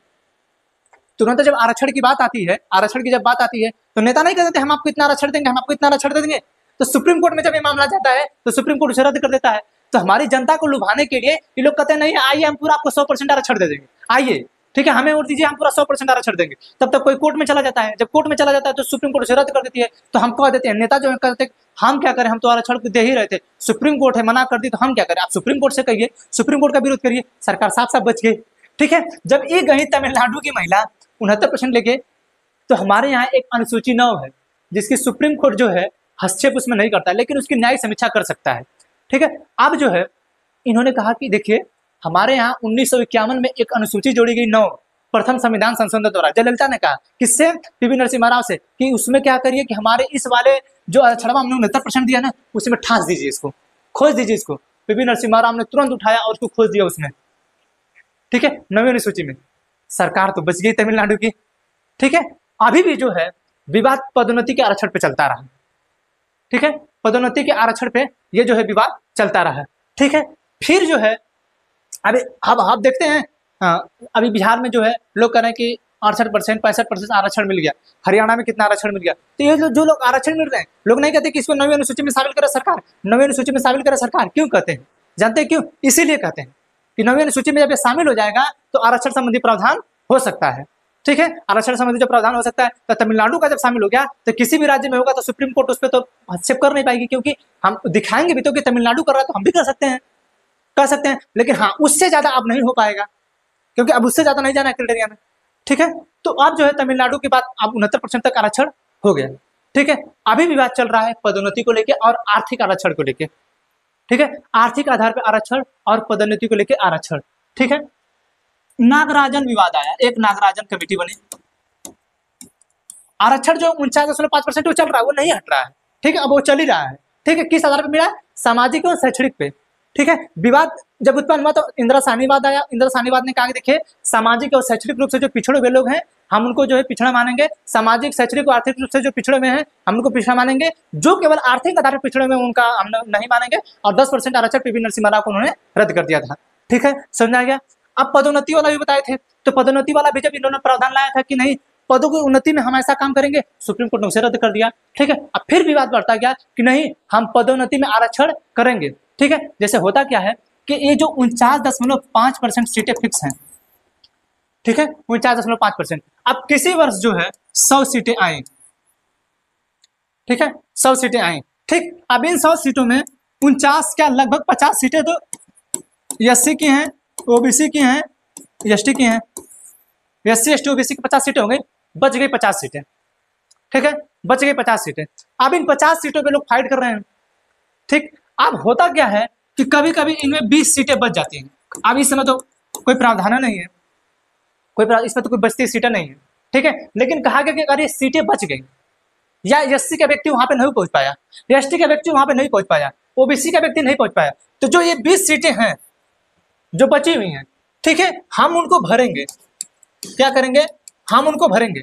तुरंत जब आरक्षण की बात आती है, तो नेता नहीं कहते हम आपको इतना आरक्षण देंगे, हम आपको इतना आरक्षण देंगे। तो सुप्रीम कोर्ट में जब ये मामला जाता है तो सुप्रीम कोर्ट उसे रद्द कर देता है। तो हमारी जनता को लुभाने के लिए ये लोग कहते हैं नहीं, आइए हम पूरा आपको 100% आरक्षण दे देंगे, आइए ठीक है हमें वोट दीजिए, हम पूरा 100% आरक्षण देंगे। तब तक कोई कोर्ट में चला जाता है, जब कोर्ट में चला जाता है तो सुप्रीम कोर्ट उसे रद्द कर देती है। तो हम कह देते हैं, नेता जो है कहते हैं हम क्या करें, हम तो आरक्षण दे ही रहे थे, सुप्रीम कोर्ट है मना कर दी, तो हम क्या करें? आप सुप्रीम कोर्ट से कहिए, सुप्रीम कोर्ट का विरोध करिए, सरकार साफ साफ बच गई। ठीक है, जब ये गई तमिलनाडु की महिला 69% लेके, तो हमारे यहाँ एक अनुसूची 9 है जिसकी सुप्रीम कोर्ट जो है हस्तक्षेप उसमें नहीं करता है, लेकिन उसकी न्यायिक समीक्षा कर सकता है। ठीक है, अब जो है इन्होंने कहा कि देखिए हमारे यहाँ 1951 में एक अनुसूची जोड़ी गई 9, प्रथम संविधान संशोधन द्वारा। जयललिता ने कहा किससे? पीवी नरसिम्हा राव से, कि उसमें क्या करिए कि हमारे इस वाले जो आरक्षण हमने 69% दिया ना, उसमें ठास दीजिए, इसको खोज दीजिए इसको। पीवी नरसिम्हा राव ने तुरंत उठाया और उसको खोज दिया उसमें। ठीक है, 9वीं अनुसूची में सरकार तो बच गई तमिलनाडु की। ठीक है, अभी भी जो है विवाद पदोन्नति के आरक्षण पे चलता रहा। ठीक है, पदोन्नति के आरक्षण पे ये जो है विवाद चलता रहा। ठीक है, फिर जो है अभी अब देखते हैं, अभी बिहार में जो है लोग कह रहे हैं कि 68%, 65% आरक्षण मिल गया, हरियाणा में कितना आरक्षण मिल गया। तो ये जो लोग आरक्षण मिल रहे हैं, लोग नहीं कहते कि इसको 9वीं अनुसूची में शामिल करे सरकार, 9वीं अनुसूची में शामिल करे सरकार। क्यों कहते हैं? जानते हैं क्यों? इसीलिए कहते हैं कि 9वीं अनुसूची में जब ये शामिल हो जाएगा तो आरक्षण संबंधी प्रावधान हो सकता है। ठीक है, आरक्षण संबंधी जो प्रावधान हो सकता है, तो तमिलनाडु का जब शामिल हो गया तो किसी भी राज्य में होगा तो सुप्रीम कोर्ट उस पर तो हस्तक्षेप कर नहीं पाएगी, क्योंकि हम दिखाएंगे भी तो कि तमिलनाडु कर रहा है तो हम भी कर सकते हैं, लेकिन हाँ उससे ज्यादा अब नहीं हो पाएगा, क्योंकि अब उससे ज्यादा नहीं जाना है क्राइटेरिया में। ठीक है, तो अब जो है तमिलनाडु के बाद अब 69% तक आरक्षण हो गया। ठीक है, अभी विवाद चल रहा है पदोन्नति को लेके और आर्थिक आरक्षण को लेके। ठीक है, आर्थिक आधार पर आरक्षण और पदोन्नति को लेके आरक्षण। ठीक है, नागराजन विवाद आया, एक नागराजन कमेटी बनी। आरक्षण जो 49.5% वो चल रहा है, वो नहीं हट रहा है। ठीक है, अब वो चल ही रहा है। ठीक है, किस आधार पर मिला? सामाजिक और शैक्षणिक पे। ठीक है, विवाद जब उत्पन्न हुआ तो इंदिरा साहनीवाद आया। इंदिरा साहनीवाद ने कहा कि देखिए सामाजिक और शैक्षणिक रूप से जो पिछड़े हुए लोग हैं हम उनको जो है पिछड़ा मानेंगे, सामाजिक शैक्षणिक और आर्थिक रूप से जो पिछड़े हुए हैं हम उनको पिछड़ा मानेंगे, जो केवल आर्थिक आधार पर पिछड़े हुए उनका हम नहीं मानेंगे। और 10% आरक्षण पीवी नरसिम्हा राव को उन्होंने रद्द कर दिया था। ठीक है, समझ आ गया। अब पदोन्नति वाला भी बताए थे, तो पदोन्नति वाला भी जब इन्होंने प्रावधान लाया था कि नहीं पदों की उन्नति में हम ऐसा काम करेंगे, सुप्रीम कोर्ट ने उसे रद्द कर दिया। ठीक है, अब फिर विवाद बढ़ता गया कि नहीं हम पदोन्नति में आरक्षण करेंगे। ठीक है, जैसे होता क्या है कि ये जो 49.5% सीटें फिक्स हैं। ठीक है, 49.5%। अब किसी वर्ष जो है 100 सीटें आई। ठीक है, 100 सीटें आई। ठीक, अब इन 100 सीटों में 49 क्या लगभग 50 सीटें तो एससी की हैं, ओबीसी की हैं, एसटी की हैं। एससी एसटी ओबीसी की 50 सीटें हो गई, बच गई 50 सीटें। ठीक है, बच गई 50 सीटें। अब इन 50 सीटों पे लोग फाइट कर रहे हैं। ठीक, अब होता क्या है कि कभी कभी इनमें 20 सीटें बच जाती हैं। अब इस समय तो कोई प्रावधान नहीं है, इसमें तो कोई बचती सीटें नहीं है। ठीक है, लेकिन कहा गया कि अगर ये सीटें बच गई या एससी का व्यक्ति वहां पे नहीं पहुंच पाया, एसटी का व्यक्ति वहां पे नहीं पहुंच पाया, ओबीसी का व्यक्ति नहीं पहुंच पाया, तो जो ये 20 सीटें हैं जो बची हुई हैं, ठीक है, हम उनको भरेंगे। क्या करेंगे? हम उनको भरेंगे।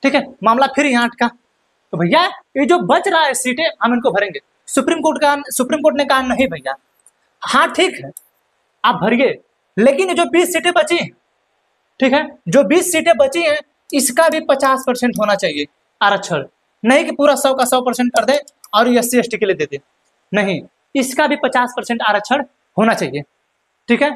ठीक है, मामला फिर यहाँ अटका। तो भैया ये जो बच रहा है सीटें हम इनको भरेंगे। सुप्रीम कोर्ट ने कहा नहीं भैया, हाँ ठीक है आप भरिए, लेकिन ये जो 20 सीटें बची, ठीक है, जो 20 सीटें बची हैं इसका भी 50% होना चाहिए आरक्षण। नहीं कि पूरा 100 का 100% कर दे और एससी एसटी के लिए दे दे, नहीं, इसका भी 50% आरक्षण होना चाहिए। ठीक है,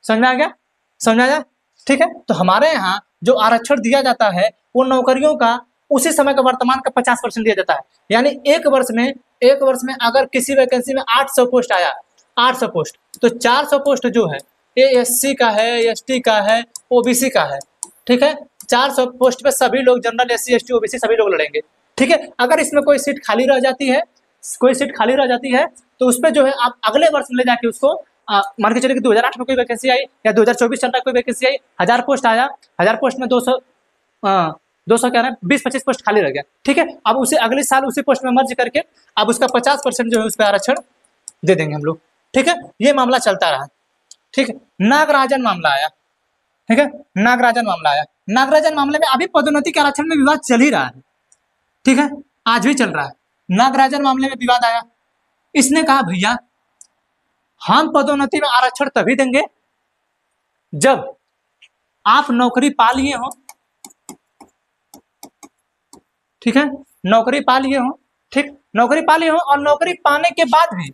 समझ में आ गया? समझ आ गया? ठीक है, तो हमारे यहाँ जो आरक्षण दिया जाता है वो नौकरियों का उसी समय का वर्तमान का 50% दिया जाता है। यानी एक वर्ष में अगर किसी वैकेंसी में 800 पोस्ट आया, 800 पोस्ट, तो 400 पोस्ट जो है ये एससी का है, एसटी का है, ओबीसी का है। ठीक है, 400 पोस्ट पे सभी लोग जनरल, एससी एसटी ओबीसी सभी लोग लड़ेंगे। ठीक है, अगर इसमें कोई सीट खाली रह जाती है तो उस पर जो है आप अगले वर्ष में ले जाके उसको मान के चलिए कि 2008 में कोई वैकेंसी आई या 2024 चल रहा है कोई वैकेंसी आई, 1000 पोस्ट आया, 1000 पोस्ट में 200 क्या है 20-25 पोस्ट खाली रह गया। ठीक है, अब उसे अगले साल उसी पोस्ट में मर्ज करके अब उसका 50% जो है उस पर आरक्षण दे देंगे हम लोग। ठीक है, ये मामला चलता रहा। ठीक है, नागराजन मामला आया। ठीक है, नागराजन मामले में अभी पदोन्नति के आरक्षण में विवाद चल ही रहा है। ठीक है, आज भी चल रहा है। नागराजन मामले में विवाद आया। इसने कहा भैया हम पदोन्नति में आरक्षण तभी देंगे जब आप नौकरी पा लिए हो। ठीक है, नौकरी पा लिए हो। ठीक, नौकरी पा लिए हो और नौकरी पाने के बाद भी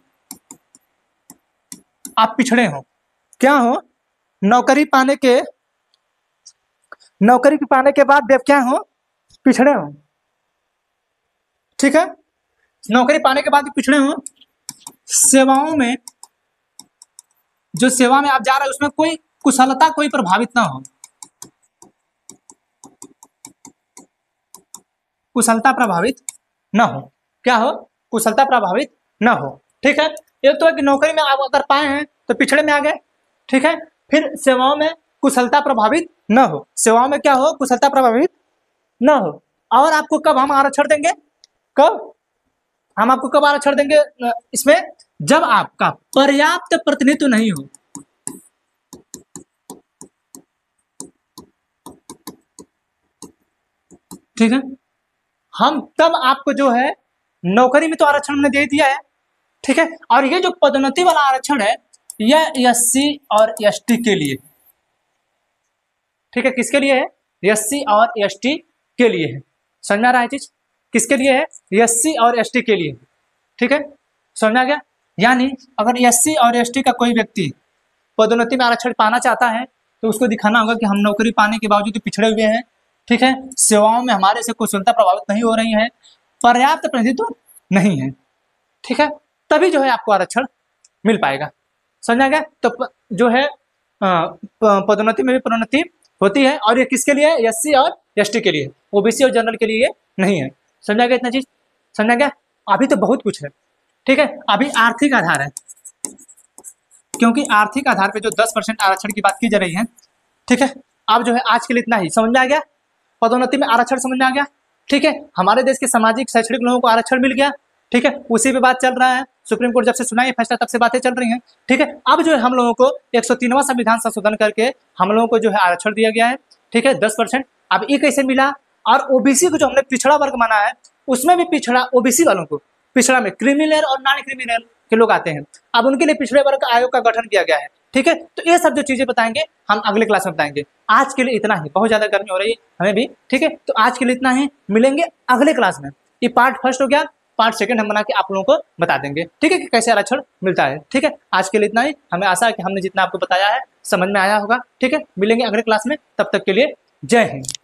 आप पिछड़े हो। क्या हो? नौकरी पाने के बाद भी क्या हो? पिछड़े हो। ठीक है, नौकरी पाने के बाद भी पिछड़े हो। सेवाओं में जो सेवा में आप जा रहे हो उसमें कोई कुशलता कोई प्रभावित ना हो, कुशलता प्रभावित ना हो। क्या हो? कुशलता प्रभावित ना हो। ठीक है, एक तो है कि नौकरी में आप अगर पाए हैं तो पिछड़े में आ गए। ठीक है, फिर सेवाओं में कुशलता प्रभावित ना हो। सेवाओं में क्या हो? कुशलता प्रभावित ना हो। और आपको कब हम आरक्षण देंगे? कब हम आपको कब आरक्षण देंगे इसमें? जब आपका पर्याप्त प्रतिनिधित्व नहीं हो। ठीक है, हम तब आपको जो है नौकरी में तो आरक्षण हमने दे दिया है। ठीक है, और ये जो पदोन्नति वाला आरक्षण है यह एससी और एसटी के लिए। ठीक है, किसके लिए है? एससी और एसटी के लिए है। समझ में आ रहा है चीज? किसके लिए है? एससी और एसटी के लिए। ठीक है, समझ आ गया? यानी अगर एससी और एसटी का कोई व्यक्ति पदोन्नति में आरक्षण पाना चाहता है तो उसको दिखाना होगा कि हम नौकरी पाने के बावजूद पिछड़े हुए हैं। ठीक है, सेवाओं में हमारे से कुशलता प्रभावित नहीं हो रही है, पर्याप्त प्रतिनिधित्व नहीं है। ठीक है, तभी जो है आपको आरक्षण मिल पाएगा। समझ आ गया? तो जो है पदोन्नति में भी प्रोन्नति होती है और ये किसके लिए है? एससी और एसटी के लिए। ओबीसी और जनरल के लिए नहीं है। समझ आ गया इतना चीज? समझा गया? अभी तो बहुत कुछ है, ठीक है। अभी आर्थिक आधार है, क्योंकि आर्थिक आधार पे जो 10% आरक्षण की बात की जा रही है, ठीक है। अब जो है आज के लिए इतना ही। समझ में आ गया? पदोन्नति में आरक्षण समझ में आ गया, ठीक है। हमारे देश के सामाजिक शैक्षणिक लोगों को आरक्षण मिल गया, ठीक है। उसी पे बात चल रहा है, सुप्रीम कोर्ट जब से सुनाई फैसला तब से बातें चल रही हैं, ठीक है। अब जो है हम लोगों को 103वां संविधान संशोधन करके हम लोगों को जो है आरक्षण दिया गया है, ठीक है, 10%। अब ये कैसे मिला? और ओबीसी को जो हमने पिछड़ा वर्ग माना है, उसमें भी पिछड़ा ओबीसी वालों को, पिछड़ा में क्रिमिनल और नॉन क्रिमिनल के लोग आते हैं, अब उनके लिए पिछड़े वर्ग आयोग का गठन किया गया है, ठीक है। तो ये सब जो चीजें बताएंगे हम अगले क्लास में बताएंगे। आज के लिए इतना ही, बहुत ज्यादा गर्मी हो रही है हमें भी, ठीक है। तो आज के लिए इतना ही, मिलेंगे अगले क्लास में। ये पार्ट फर्स्ट हो गया, पार्ट सेकंड हम बना के आप लोगों को बता देंगे, ठीक है, कि कैसे आरक्षण मिलता है, ठीक है। आज के लिए इतना ही। हमें आशा है कि हमने जितना आपको बताया है समझ में आया होगा, ठीक है। मिलेंगे अगले क्लास में, तब तक के लिए जय हिंद।